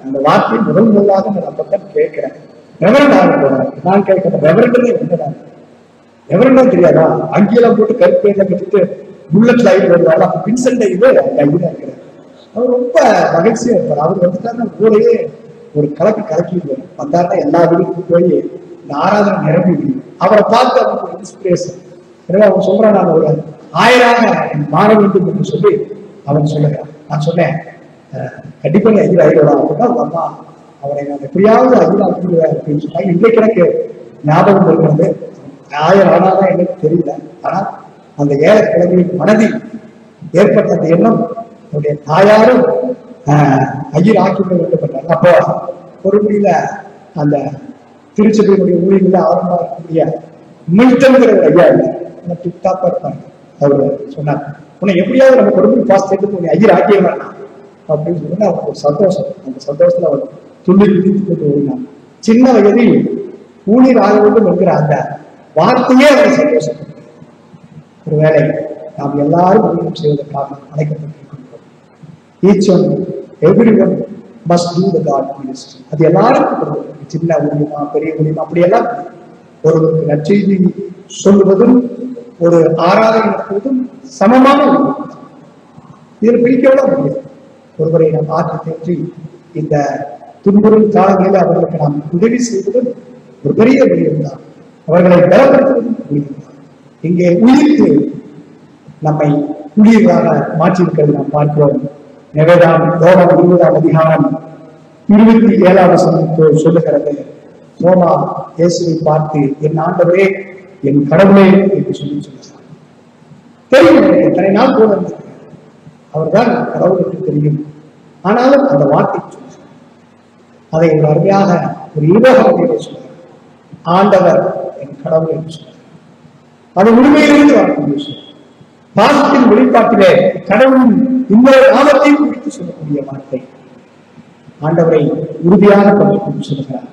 S2: அந்த வார்த்தை முதலாக நான் அப்பதான் கேட்கிறேன். ரெவரண்ட் ஆக போறேன். நான் கேட்கிறேன் ரெவரண்ட் என்னடா? ரெவரண்டா தெரியாதா? அங்கெல்லாம் போட்டு கருப்பையில கட்டிட்டு புல்லட் லைட் வருவாங்க. வின்சென்ட் இது கையில இருக்கிறார். அவர் ரொம்ப மகிழ்ச்சியா இருப்பார். அவர் வந்துட்டாருன்னா ஊரையே ஒரு கலக்கி வந்தாருன்னா எல்லா வீட்டுக்கும் போய் இந்த ஆராதனை நிரம்பி அவரை பார்த்து அவருக்கு ஒரு இன்ஸ்பிரேஷன். எனவே அவன் சொல்றான் நான் ஒரு 1000 மாற வேண்டும் என்று சொல்லி அவன் சொல்லுறான். நான் சொன்னேன் கண்டிப்பா நீ ஐயா ஆயிடுவா அப்படின்னா அம்மா அவரை நான் எப்படியாவது ஐயா ஆக்கிடுவேன் அப்படின்னு சொன்னாங்க. இன்றைக்கு எனக்கு ஞாபகம் இருக்கிறது. 1000 ஆனாதான் எனக்கு தெரியல. ஆனா அந்த ஏழை கிழமையின் மனதில் ஏற்பட்ட அந்த எண்ணம் அவருடைய தாயாரும் ஐயர் ஆக்கிவிட வேண்டும் என்றாங்க. அப்போ ஒரு முடியல அந்த திருச்சபையினுடைய ஊழியர்கள ஆரம்பமா இருக்கக்கூடிய மில்டன்கிற ஒரு ஐயா இல்லை டிப்டாப்பா இருப்பாங்க. அவரு சொன்னார் உன்னை எப்படியாவது நம்ம கொடுமை பாஸ் எடுத்து உன்னை ஐயர் ஆக்கிய வேண்டாம் அப்படின்னு சொன்னா அவருக்கு ஒரு சந்தோஷம். அந்த சந்தோஷத்துல அவர் துள்ளி குதித்து கொண்டு ஓடினார். சின்ன வயதில் ஊழியர் ஆக வேண்டும் என்கிற அந்த வார்த்தையே அவர் சந்தோஷம். ஒரு வேலை நாம் எல்லாரும் ஊழியம் செய்வதற்காக அழைக்கப்பட்டிருக்கின்றோம். Each one, everyone must do the God ministry. அது எல்லாருக்கும் சின்ன ஊழியமா பெரிய ஊழியமா அப்படியெல்லாம் ஒருவருக்கு நற்செய்தி சொல்லுவதும் ஒரு ஆராதனை நடத்துவதும் சமமான இதில் பிரிக்கவிட முடியாது. ஒருவரை நாம் ஆற்றி தேற்றி இந்த துன்புறும் காலங்களில் அவர்களுக்கு நாம் உதவி செய்வதும் ஒரு பெரிய ஊழியம் தான். அவர்களை பலப்படுத்துவதும் ஊழியம் தான். இங்கே உயிர்த்து நம்மை ஊழியர்களாக மாற்றியிருக்கிறது நாம் பார்க்கிறோம். நெவேதாம் யோவான் 20ஆம் அதிகாரம் 27ஆம் வசனம் சொல்லுகிறது. தோமா இயேசுவை பார்த்து என் ஆண்டவரே என் கடவுளே என்று சொல்லுகிறார். தெரியும் எத்தனை நாள் போல அவர்தான் கடவுளுக்கு தெரியும். ஆனாலும் அந்த வார்த்தை சொல்லுகிறார். அதை ஒரு அருமையாக ஒரு ஈரோக சொல்றார். ஆண்டவர் என் கடவுள் என்று சொல்றார். அது உண்மையிலிருந்து வரக்கூடிய சொல்றார். பாசத்தின் வெளிப்பாட்டிலே கடவுளின் இந்த நாமத்தை குறித்து சொல்லக்கூடிய வார்த்தை. ஆண்டவரை உறுதியாக கொண்டு சொல்லுகிறார்.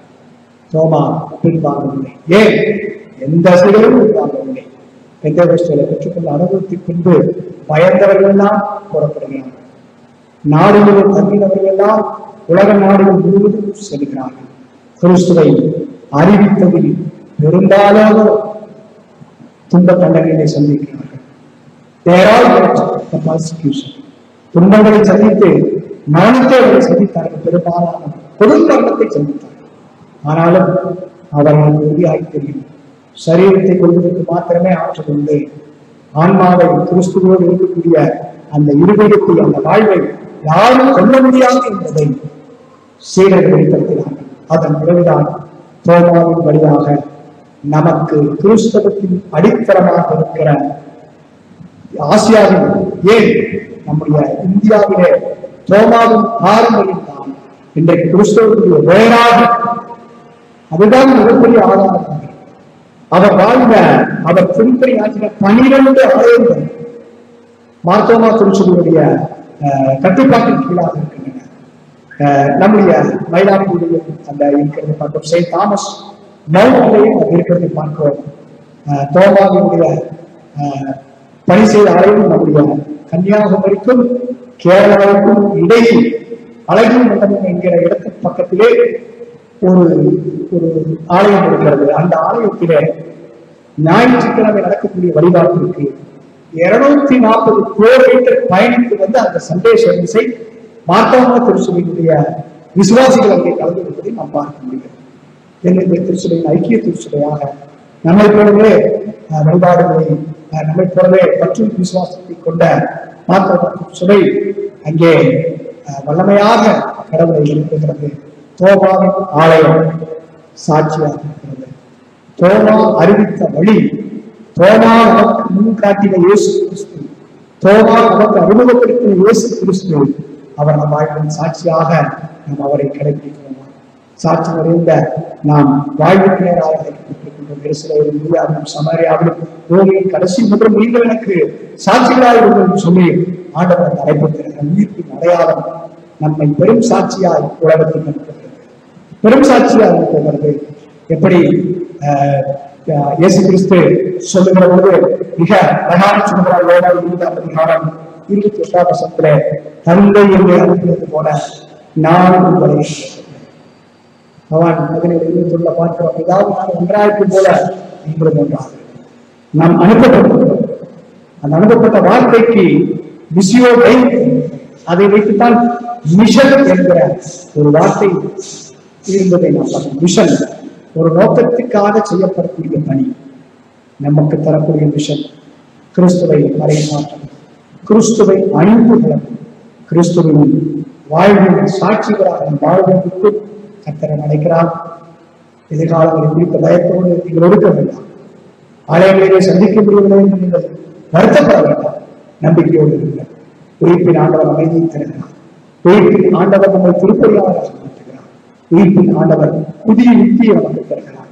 S2: தோமா பின்வாங்கவில்லை. ஏன் எந்த செயலும் பின்வாங்கவில்லை. எந்த விஷயத்தை பெற்றுக்கொண்ட அனுபவத்திற்கு பின்பு பயந்தவர்கள் எல்லாம் புறப்படுகிறார்கள். நாடுகளில் தங்கினவர்கள் எல்லாம் உலக நாடுகள் முழுவதும் செல்கிறார்கள். கிறிஸ்துவை அறிவித்ததில் பெரும்பாலான துன்ப தண்டனைகளை சந்திக்கிறார்கள். துன்பங்களை சந்தித்து மரணத்தை அவர்கள் சந்தித்தார்கள். பெரும்பாலான கொடுங்கரணத்தை சந்தித்தார்கள். ஆனாலும் அவர்கள் உறுதியாய் தெரியும், சரீரத்தை கொள்வதற்கு மாத்திரமே ஆற்றல் உண்டு. ஆன்மாவை கிறிஸ்துவோடு இருக்கக்கூடிய அந்த இருதயத்தை, அந்த வாழ்வை யாரும் கொள்ள முடியாது என்பதை சீடர்கள் வெளிப்படுத்தினார்கள். அதன் பிறகுதான் தோமாவின் வழியாக நமக்கு கிறிஸ்தவத்தின் அடித்தளமாக இருக்கிற ஆசியாவில், ஏன் நம்முடைய இந்தியாவிலே தோமாவின் பாரம்பரியம் தான் இன்றைக்கு கிறிஸ்தவத்துடைய வேறாக. அதுதான் மிகப்பெரிய ஆதாரம். அவர் வாழ்ந்த, அவர் திருப்பதி ஆற்றின 12 ஆலயங்கள் மார்த்தோமா திருச்சபையுடைய கட்டுப்பாட்டின் கீழாக இருக்கின்றன. நம்முடைய மயிலாப்பூரில் அந்த இருக்கிறது பார்க்கிறோம். செயின்ட் தாமஸ் மவுண்ட்லையும் அது இருக்கிறதை பார்க்கிறோம். தோமாவினுடைய பணி செய்த ஆலயம் நம்முடைய கன்னியாகுமரிக்கும் கேரளாவுக்கும் இடையில் அழகிய மண்டபம் என்கிற இடத்தின் பக்கத்திலே ஒரு ஆலயம் இருக்கிறது. அந்த ஆலயத்திலே ஞாயிற்றுக்கிழமை நடக்கக்கூடிய வழிபாட்டிற்கு 240 கிலோமீட்டர் பயணித்து வந்து அந்த சண்டே சர்வீஸை மார்த்தோமா திருச்சபையினுடைய விசுவாசிகள் அங்கே கலந்து கொள்வதை நாம் பார்க்க முடியும். எங்களுடைய திருச்சபையின் ஐக்கிய திருச்சபையாக நம்மை போலவே வழிபாடுகளை, நம்மை போலவே பற்றும் விசுவாசத்தை கொண்ட மார்த்தோமா திருச்சபை அங்கே வல்லமையாக கடவுளை எழுப்புகிறது. தோமாவின் ஆலயம் சாட்சியாக இருக்கிறது. தோமா அறிவித்த வழி, தோமா நமக்கு முன் காட்டின இயேசு கிறிஸ்து, தோமா நமக்கு அறிமுகப்படுத்தின இயேசு கிறிஸ்து, அவர் நம் வாழ்வின் சாட்சியாக நாம் அவரை கடைபிடிக்கிறோம். சாட்சி நிறைந்த நாம் வாழ்வுக்கு நேராக அழைக்கப்பட்டிருக்கின்றோம். எருசலேமிலும் இந்தியாவிலும் சமாரியாவிலும் ரோமின் கடைசி முதல் நீங்கள் எனக்கு சாட்சிகளாய் என்று சொல்லி ஆண்டவர் அழைப்பிருக்கிற உயிர்ப்பின் அடையாளம் நம்மை பெரும் சாட்சியாய் உலகத்தில் இருக்கிறது. பெரும் சாட்சியாக இருக்கிறது. எப்படி இயேசு கிறிஸ்து சொல்லுகிற பொழுது மிக அழகான சொல்கிறார். 28 தந்தை என்று அனுப்பியது போல நான் உங்களை அவன் மகனை சொல்ல பார்க்கிறோம். ஏதாவது நான் ஒன்றாயிருக்கும் போல நீங்களும் ஒன்றாக நாம் அனுப்பப்பட்டிருக்கிறோம். அந்த அனுப்பப்பட்ட வார்த்தைக்கு மிஷியோ அதை வைத்துத்தான் மிஷன் என்கிற ஒரு வார்த்தை இருந்ததை நாம் பார்க்கிறோம். மிஷன் ஒரு நோக்கத்துக்காக செய்யப்படக்கூடிய பணி. நமக்கு தரக்கூடிய மிஷன் கிறிஸ்துவை மறைமாற்றம், கிறிஸ்துவை அணிந்து கொள்ளும், கிறிஸ்துவின் வாழ்வின் சாட்சிகளாக வாழ்வதற்கு கர்த்தரை அழைக்கிறார். எதிர்காலங்களை குறித்த பயத்தோடு நீங்கள் ஒடுக்க வேண்டாம். ஆலயங்களிலே சந்திக்க முடியவில்லை என்று நீங்கள் வருத்தப்பட வேண்டாம். நம்பிக்கையோடு இருக்கிறார். உயிர்ப்பின் ஆண்டவர் அமைதியை தருகிறார். உயிர்ப்பின் ஆண்டவர் நம்மை திருப்பதியாக மாற்றுகிறார். உயிர்ப்பின் ஆண்டவர் புதிய யுக்தியை நமக்கு தருகிறார்.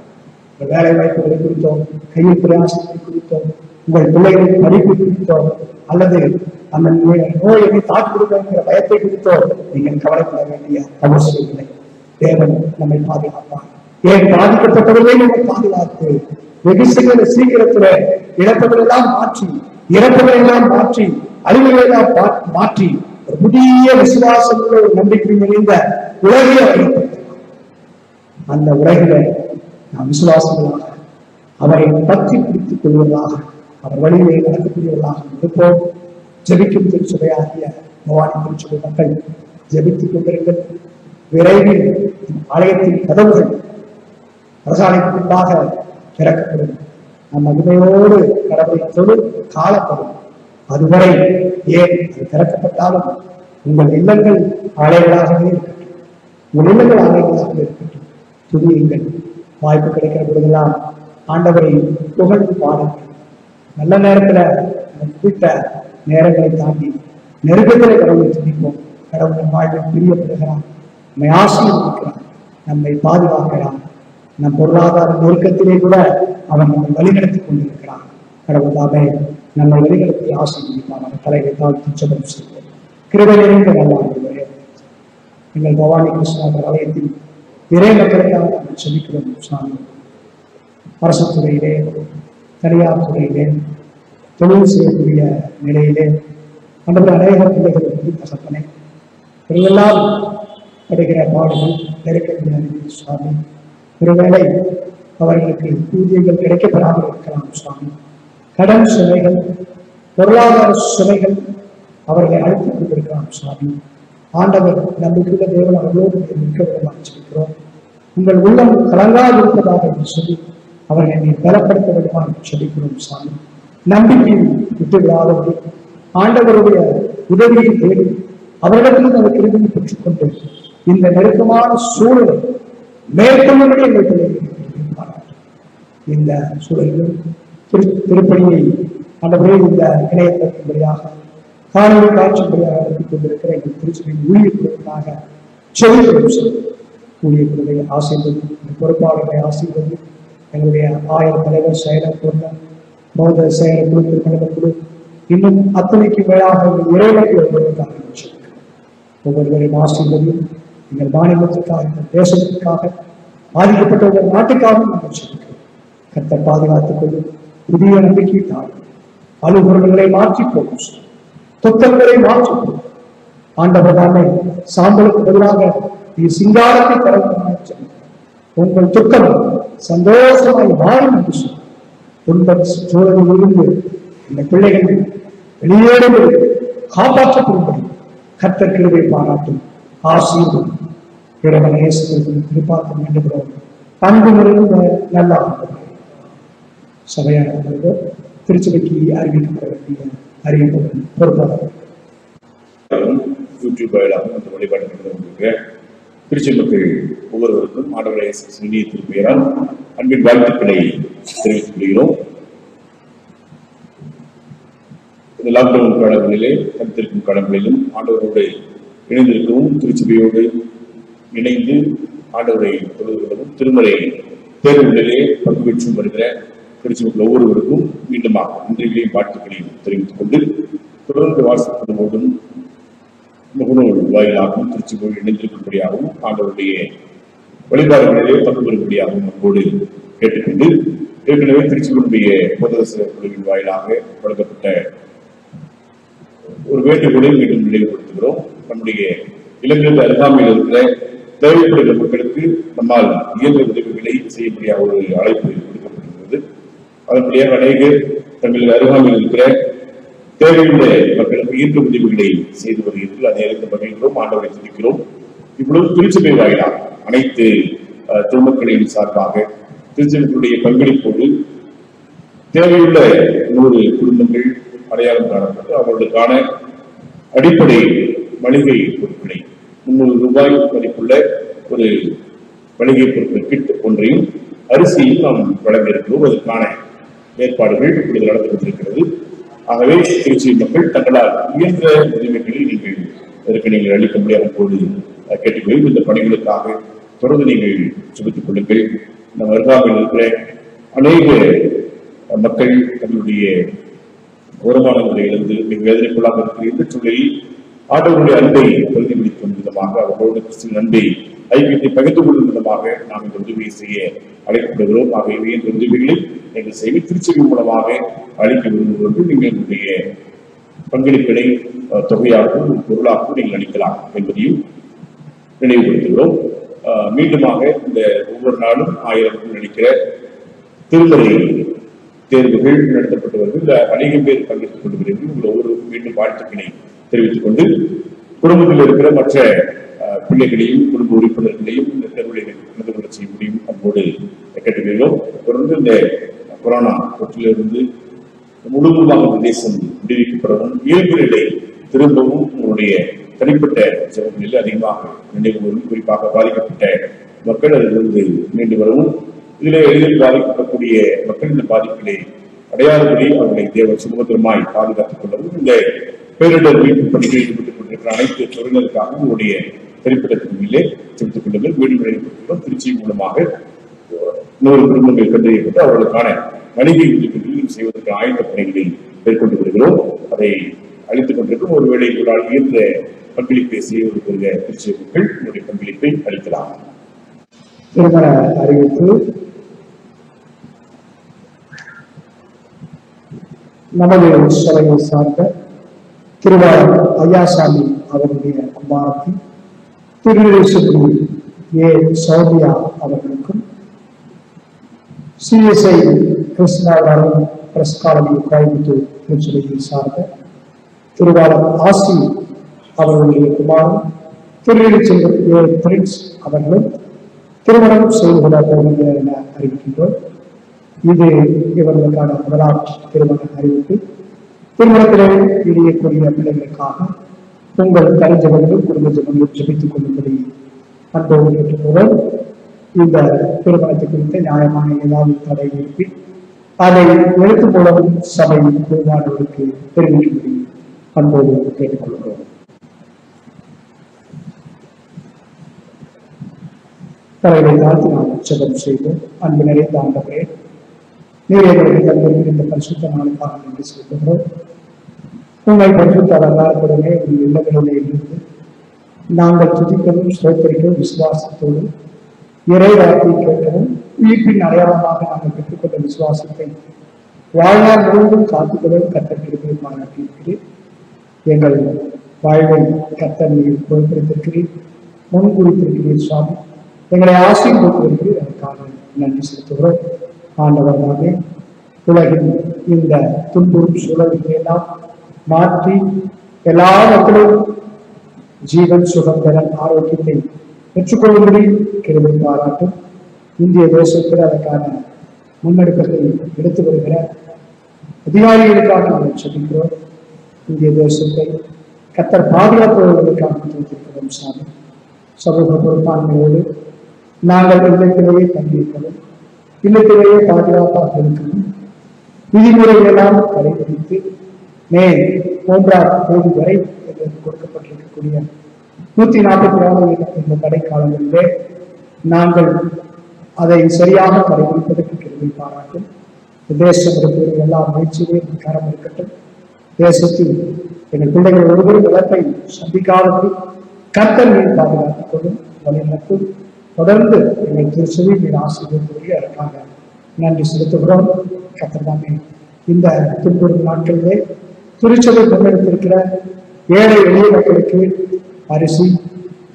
S2: உங்கள் வேலை வாய்ப்புகளை குறித்தோ, கையில் பிரயாசத்தை குறித்தோ, உங்கள் பிள்ளைகளின் படிப்பு குறித்தோ, அல்லது அந்த நோயை தாக்குடுங்கிற பயத்தை குறித்தோ நீங்கள் கவலைப்பட வேண்டிய அவசியம் இல்லை. தேவன் நம்மை பாதுகாப்பார். ஏன் பாதிக்கப்பட்டவர்களே நம்மை பாதுகாத்து வெகு சீக்கிரத்திலே இழப்பவர்களெல்லாம் மாற்றி, இறப்பவர்களெல்லாம் மாற்றி, அழிவுகளெல்லாம் மாற்றி ஒரு புதிய விசுவாசங்கள ஒரு நம்பிக்கை நிறைந்த உலகில அந்த உலகில நாம் விசுவாசங்களாக அவரை பற்றி பிடித்துக் கொள்வதாக, அவர் வழியிலே நடக்கக்கூடியவர்களாக இருப்போம். ஜெபிக்கும் திருச்சபையாகிய பவானி திருச்சபை மக்கள் ஜெபித்துக் கொண்டிருங்கள். விரைவில் ஆலயத்தின் கதவுகள் அரசாணைக்கு முன்பாக திறக்கப்படும். நம் மகிமையோடு கடவுளை தொழு காலப்படும். அதுவரை ஏன் அது திறக்கப்பட்டாலும் உங்கள் இல்லங்கள் ஆலயங்களாகவே இருக்கட்டும். உங்கள் இல்லங்கள் ஆலயங்களாகவே இருக்கட்டும். துதியுங்கள். வாய்ப்பு கிடைக்கிற பொழுதெல்லாம் ஆண்டவரை புகழ்ந்து பாடுங்கள். நல்ல நேரத்துல குறித்த நேரங்களை தாண்டி நெருக்கத்திலே கடவுளை துதிப்போம். கடவுளின் வாழ்வில் பிரியப்படுகிறான், நம்மை ஆசீர்வதிக்கிறான், நம்மை பாதுகாக்கிறான். நம் பொருளாதார நெருக்கத்திலே கூட அவன் நம்மை வழிநடத்திக் கொண்டிருக்கிறான். கடவுள் தாமே நம்மை வழிநடத்தி ஆசீர்வதிப்பான். நம்ம தலையை தாழ்த்தி ஜெபம் செய்வோம். கிருபை நிறைந்த நல்ல ஆண்டவரே, எங்கள் பவானி கிருஷ்ணாவர் ஆலயத்தில் இறை மக்களுக்காக நாங்கள் செபிக்கிறோம். சுவாமி, அரசு துறையிலே, தனியார் துறையிலே, தொழில் செய்யக்கூடிய நிலையிலே அன்றைய அநேக பிள்ளைகள் தகப்பனே, இவையெல்லாம் படுகிற பாடுகள் நெருக்கங்களை அறிவித்து சுவாமி. ஒருவேளை அவர்களுக்கு ஊதியங்கள் கிடைக்கப்பெறாமல் இருக்கலாம் சுவாமி. கடன் சுமைகள், பொருளாதார சுமைகள் அவர்களை அழைத்துக் கொண்டிருக்கலாம் சுவாமி. ஆண்டவர் நம்பிக்கையுள்ள தேவன் அவர்களோடு மிக்க விதமாக சொல்கிறோம். உங்கள் உள்ளம் கலங்காது இருப்பதாக என்று சொல்லி அவர்களை நீ பலப்படுத்த விதமாக சொல்லிக்கிறோம் சுவாமி. நம்பிக்கையை விட்டு விடாதபடி ஆண்டவருடைய உதவியை தேடி அவர்களிடத்தில் அந்த கிருபையை பெற்றுக்கொண்டு இந்த நெருக்கமான சூழலை மேற்கொள்ளும்படி எங்கள் பிள்ளைகளை இந்த சூழலிலும் திருப்பணியை ஆண்டவரே இந்த இணையதளத்தின்படியாக காணொலி காட்சிப்படியாக நடத்திக் கொண்டிருக்கிற எங்கள் திருச்சியின் ஊழியர்களுக்காக செவிக்கிறோம். ஊழியர்களை ஆசீர்வதி, பொறுப்பாளர்களை ஆசீர்வதி, எங்களுடைய ஆயர் தலைவர், செயலர் பொருள், போத செயலர் குழு, திருமண குழு, இன்னும் அத்தனைக்கு மேலாக இறைவனுக்கு ஒவ்வொருவரையும் ஆசீர்வதி. எங்கள் மாநிலத்திற்காக, எங்கள் தேசத்திற்காக, பாதிக்கப்பட்ட ஒவ்வொரு நாட்டுக்காகவும் நாங்கள் சொல்கிறோம். கர்த்தர் பாதுகாத்துக் கொள்ளும். புதிய நம்பிக்கை தாழ்வு அலுவலர்களை மாற்றி போகும், துக்கங்களை மாற்றி போகும். ஆண்டவர் தாமே சாம்பலுக்கு பதிலாக நீ சிங்காரத்தை தரமாக உங்கள் துக்கம் சந்தோஷமாய் மாறும் என்று சொல்லி துன்ப சூழலில் இருந்து இந்த பிள்ளைகள் வெளியேறுவது காப்பாற்றப்படும்படி கர்த்தர் கிருபை பாராட்டும். ஆசீர்வாதம் இறைவன் இயேசுவின் திருப்பார்த்தம் வேண்டுகிறோம். அன்பு நிறைந்த நல்ல சபையானவர்கள் திருச்சபைக்கு அறிவிக்கப்பட வேண்டிய அறிவிப்பு பொறுப்பாளர்
S6: யூடியூப் வாயிலாக அந்த வழிபாடு நடந்து திருச்சி மக்கள் ஒவ்வொருவருக்கும் ஆண்டவரை சிறுநீயத்தின் பெயரால் அன்பின் வாழ்த்துக்களை தெரிவித்துக் கொள்கிறோம். இந்த லாக்டவுன் காலங்களிலே தடுத்திருக்கும் காலங்களிலும் ஆண்டவரோடு இணைந்திருக்கவும் திருச்சபையோடு இணைந்து ஆண்டவரை தொழுவதும் திருமறை தேர்வுகளிலே பங்கு பெற்றும் வருகிற திருச்சி மக்கள் ஒவ்வொருவருக்கும் மீண்டுமாக நன்றிகளையும் வாழ்த்துக்களையும் தெரிவித்துக் கொண்டு தொடர்ந்து வாசிப்பதோடும் முகநூல் வாயிலாகவும் திருச்சியோடு இணைந்திருக்கும்படியாகவும் ஆண்டவருடைய வழிபாடுகளிலே பங்கு பெறும்படியாகவும் நம்மோடு கேட்டுக்கொண்டு ஏற்கனவே திருச்சியினுடைய போதரச குழுவின் வாயிலாக வழங்கப்பட்ட ஒரு வேண்டுகோளை மீண்டும் நினைவுபடுத்துகிறோம். நம்முடைய இலங்கையில் அருகாமையில் இருக்கிற தேவைப்படுகிற மக்களுக்கு நம்மால் இயன்ற உதவிகளை செய்யக்கூடிய ஒரு அழைப்பு விடுக்கப்பட்டிருக்கிறது. அதன்படியாக அநேகர் தங்களுக்கு அருகாமையில் இருக்கிற தேவையுள்ள மக்களுக்கு இயன்ற உதவிகளை செய்து வருகிறீர்கள். அதை அறிந்து மகிழ்கிறோம், ஆண்டவரை துதிக்கிறோம். இப்பொழுது திருச்சபை வாயிலாக அனைத்து திருமக்களின் சார்பாக திருச்சபைகளுடைய பங்களிப்போடு தேவையுள்ள 100 குடும்பங்கள் அடையாளம் காணப்பட்டு அவர்களுக்கான அடிப்படை மளிகை பொருட்களை 300 ரூபாய் மதிப்புள்ள ஒரு மளிகை பொருட்கள் கிட் ஒன்றையும் அரிசியும் நாம் வழங்க இருக்கிறோம். அதற்கான ஏற்பாடுகள் இப்பொழுது நடந்து கொண்டிருக்கிறது. ஆகவே திருச்சி மக்கள் தங்களால் இயன்ற உரிமைகளை நீங்கள் அளிக்க முடியாத போது கேட்டுக்கொள்ளும். இந்த பணிகளுக்காக தொடர்ந்து நீங்கள் சுமத்திக் கொள்ளுங்கள். நம் அருகாமையில் இருக்கிற அநேக மக்கள் தங்களுடைய வருமானங்களை இழந்து மிக வேதனைக்குள்ளாக இருக்கிற இந்த சூழலில் ஆண்டவருடைய அன்பை பிரதிபலிக்கும் விதமாக, அவர்களோடு கிறிஸ்துவின் அன்பை ஐக்கியத்தை பகிர்ந்து கொள்ளும் விதமாக நாம் இந்த உதவியை செய்ய அழைக்கப்படுகிறோம். ஆகவே இந்த உதவிகளை நீங்கள் செய்தி திருச்சபை மூலமாக அளிக்க விரும்புவதற்கு நீங்கள் என்னுடைய பங்களிப்பினை தொகையாகவும் பொருளாகவும் நீங்கள் அளிக்கலாம் என்பதையும் நினைவுபடுத்துகிறோம். மீண்டுமாக இந்த ஒவ்வொரு நாளும் 1000 நினைக்கிற திருமறை தேர்வுகள் நடத்தப்பட்டு வருது. இந்த அநேக பேர் பங்கேற்றுக் கொள்கிறீர்கள். உங்கள் ஒவ்வொருவருக்கும் மீண்டும் வாழ்த்துக்களை தெரிவித்துக் கொண்டு குடும்பத்தில் இருக்கிற மற்ற பிள்ளைகளையும் குடும்ப உறுப்பினர்களையும் இந்த தேர்வுகளை கலந்து கொள்ள செய்ய முடியும் அன்போடு கேட்டுக்கிறோம். தொடர்ந்து இந்த கொரோனா தொற்றிலிருந்து முழுவதுமாக தேசம் விடுவிக்கப்படவும் இயல்பு நிலை திரும்பவும் உங்களுடைய தனிப்பட்ட ஜபங்களில் அதிகமாக நினைவு குறிப்பாக பாதிக்கப்பட்ட மக்கள் அதிலிருந்து மீண்டு வரவும், இதிலே எளிதில் பாதிக்கப்படக்கூடிய மக்கள் இந்த பாதிப்பிலே அடையாளப்படி அவர்களை தேவ சுமூகமாய் பாதுகாத்துக் கொள்ளவும், இந்த பேரிடர் மீட்பு பணிகளில் ஈடுபட்டுக் கொண்டிருக்கிற அனைத்து துறையினருக்காக உங்களுடைய தனிப்பட்ட துறையிலே செலுத்திக் கொள்ளுங்கள். மீண்டும் நினைவுபடுத்துகிறோம். திருச்சி மூலமாக 100 குடும்பங்கள் கண்டறியப்பட்டு அவர்களுக்கான வணிக உதவிகளையும் செய்வதற்கு ஆயத்த பணிகளை மேற்கொண்டு வருகிறோம். அதை அளித்துக் கொண்டிருக்கும். ஒருவேளை உங்களால் இயன்ற பங்களிப்பை செய்வதற்கு திருச்சி மக்கள் உங்களுடைய பங்களிப்பை அளிக்கலாம்.
S2: திருமண அறிவிப்பு. நமது சபையை சார்ந்த திருவாளர் ஐயாசாமி அவருடைய குமாரத்தி திருநெல்வேலி ஏ சௌமியா அவர்களுக்கும், CSI Krishnavaram press colony Coimbatore திருச்சியை சார்ந்த திருவாளர் ஆசி அவர்களுடைய குமாரன் திருநெல்வேலி ஏ பிரின்ஸ் அவர்களும் திருமணம் செய்து கொள்ள போவது என அறிவிக்கின்றோம். இது இவர்களுக்கான முதலாவது திருமண அறிவிப்பு. திருமணத்திலே இணையக்கூடிய பிள்ளைகளுக்காக உங்கள் தனிஜபங்களும் குடும்ப ஜபங்களும் ஜபித்துக் கொள்ளும்படி அன்போடு கேட்டுக்கொள்வோம். இந்த திருமணத்தை குறித்த நியாயமான ஏதாவது தடை எழுப்பி அதை எழுத்து மூலம் சபை குழுவானவருக்கு தெரிவிக்கும்படி அன்போடு கேட்டுக்கொள்கிறோம். தலைவரை தாழ்த்தி நாம் ஜெபம் செய்வோம். அன்பு நிறைந்த ஆண்டவரே, நீர் எங்களுக்கு தந்திருக்கிற இந்த பரிசுத்த நாளுக்காக நன்றி செலுத்துகிறோம். உங்கள் பரிசுத்த அலங்காரத்துடனே உங்கள் இல்லங்களிலே இருந்து நாங்கள் துதிக்கவும் ஸ்தோத்திரிக்கவும் விசுவாசத்தோடு இறை வார்த்தை கேட்கவும் உயிர்ப்பின் அடையாளமாக நாங்கள் பெற்றுக்கொண்ட விசுவாசத்தை வாழ்நாள் முழுவதும் காத்துக்கொள்ளும் கத்தற்கு பாராட்டியிருக்கிறேன். எங்கள் வாழ்வை கத்தர் நீர் பொறுப்பிருத்திருக்கிறேன், முன்குறித்திருக்கிறேன். சுவாமி, எங்களை ஆசீர்வதித்திருக்கிறீர், அதற்காக நன்றி செலுத்துகிறோம். ஆண்டவர்களாக உலகின் இந்த துன்புறும் சூழல்களெல்லாம் மாற்றி எல்லா மக்களும் ஜீவன் சுகந்தரன் ஆரோக்கியத்தை பெற்றுக்கொள்ளும்படி கிருபை பாராட்டும். இந்திய தேசத்தில் அதற்கான முன்னெடுப்பை எடுத்து வருகிற அதிகாரிகளுக்காக நாங்கள் செபிக்கிறோம். இந்திய தேசத்தை கத்தர் பாதுகாப்புகளுக்காக தோற்றிருக்கிறோம். சாமி, சமூக பொறுப்பாண்மையோடு நாங்கள் இல்லத்திலேயே தங்கியிருக்கிறோம், இல்லத்திலேயே பாதுகாப்பாக இருக்கணும். விதிமுறைகளெல்லாம் கடைபிடித்து மே 1ஆம் தேதி வரை எங்களுக்கு கொடுக்கப்பட்டிருக்கக்கூடிய 144 இந்த தடை காலங்களிலே நாங்கள் அதை சரியாக கடைபிடிப்பதற்கு கிருபை பாராட்டும். தேசம் இருக்கிற எல்லா முயற்சிகளையும் காரணம் இருக்கட்டும். தேசத்தில் எங்கள் பிள்ளைகள் ஒருவரும் இழப்பை சந்திக்காதபடி கர்த்தர் நீர் பாதுகாத்துக் கொள்ளும் வழிநடத்தும். தொடர்ந்து எங்கள் திருச்சபை மீது ஆசீர்வதிக்க அதற்காக நன்றி செலுத்துகிறோம். கர்த்தர் தாமே இந்த துன்புறும் நாட்களிலே திருச்சபை கொண்டெடுத்திருக்கிற ஏழை எளிய மக்களுக்கு அரிசி,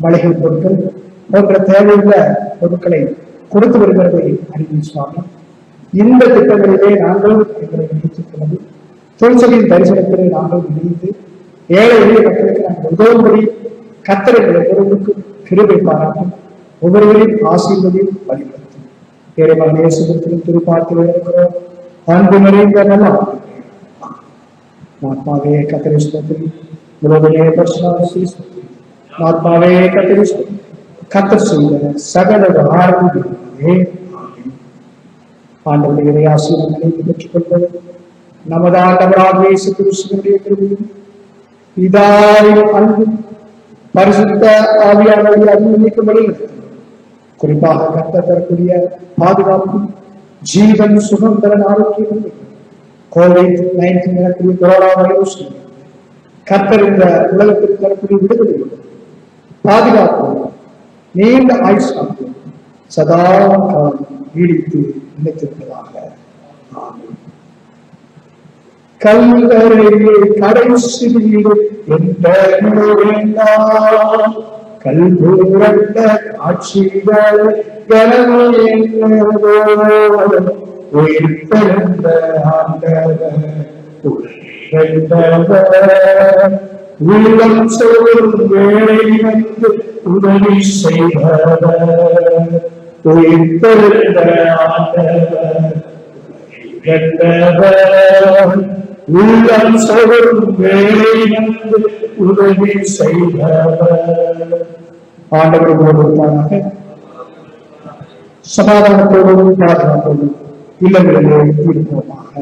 S2: மளிகை பொருட்கள் போன்ற தேவையுள்ள பொருட்களை கொடுத்து வருகிறதை அறிவின் சுவாமி, இந்த திட்டங்களிலே நாங்களும் எங்களை இணைத்துக் கொண்டு திருச்சபையின் தரிசனத்திலே நாங்கள் இணைந்து ஏழை எளிய மக்களுக்கு நாங்கள் உதவும்படி கர்த்தர் எங்களை ஒவ்வொருவருக்கும் கிருபை பாராட்டும், ஒவ்வொருவரையும் ஆசீர்வதியும் வழிபடுத்தும். இறைவன் நேசத்திலும் திருப்பாத்தில் இருக்கிறோம். அன்பு நிறைந்த நல்ல ஆத்மாவே கர்த்தரை ஸ்தோத்திரி, உலகிலே பரிசுத்தமானவரே ஸ்தோத்திரி. ஆத்மாவே கர்த்தரை ஸ்தோத்திரி. கர்த்தர் செய்த சகல உபகாரங்களுமே ஆண்டவருடைய ஆசீர்வாதங்களை பெற்றுக் கொள்வது நமது ஆண்டவராகிய இயேசு கிறிஸ்துவினுடைய கிருபையும் பிதாவின் அன்பும் பரிசுத்த ஆவியானவருடைய அன்புமிக்கும்படி குறிப்பாக கர்த்தர் தரக்கூடிய பாதுகாப்பும் ஜீவன் சுகந்தரன் ஆரோக்கியம் COVID-19 எனக்கூடிய கொரோனா வைரஸ் கர்த்தர் இந்த உலகத்திற்கு தரக்கூடிய விடுதலை பாதுகாப்பு நீண்ட ஆயுஷ் சதா காலம் நீடித்து நினைத்திருப்பதாக. கல்லறையே கடைசி வீடு என்றெல்லாம் கல்பூரண்ட காட்சிகள் உயிர்த்தெழுந்த ஆண்டவர் உள்ளம் சோறும் வேலை வந்து உதவி செய்தவர் உயிர்த்தெழுந்த ஆண்டவர் உள்ளம் சோறும் வேலை வந்து உதவி செய்தவர். ஆண்டவர்களாக சமாதானத்தோடும் பாதுகாப்போடும் இல்லங்களிலே இருப்போமாக.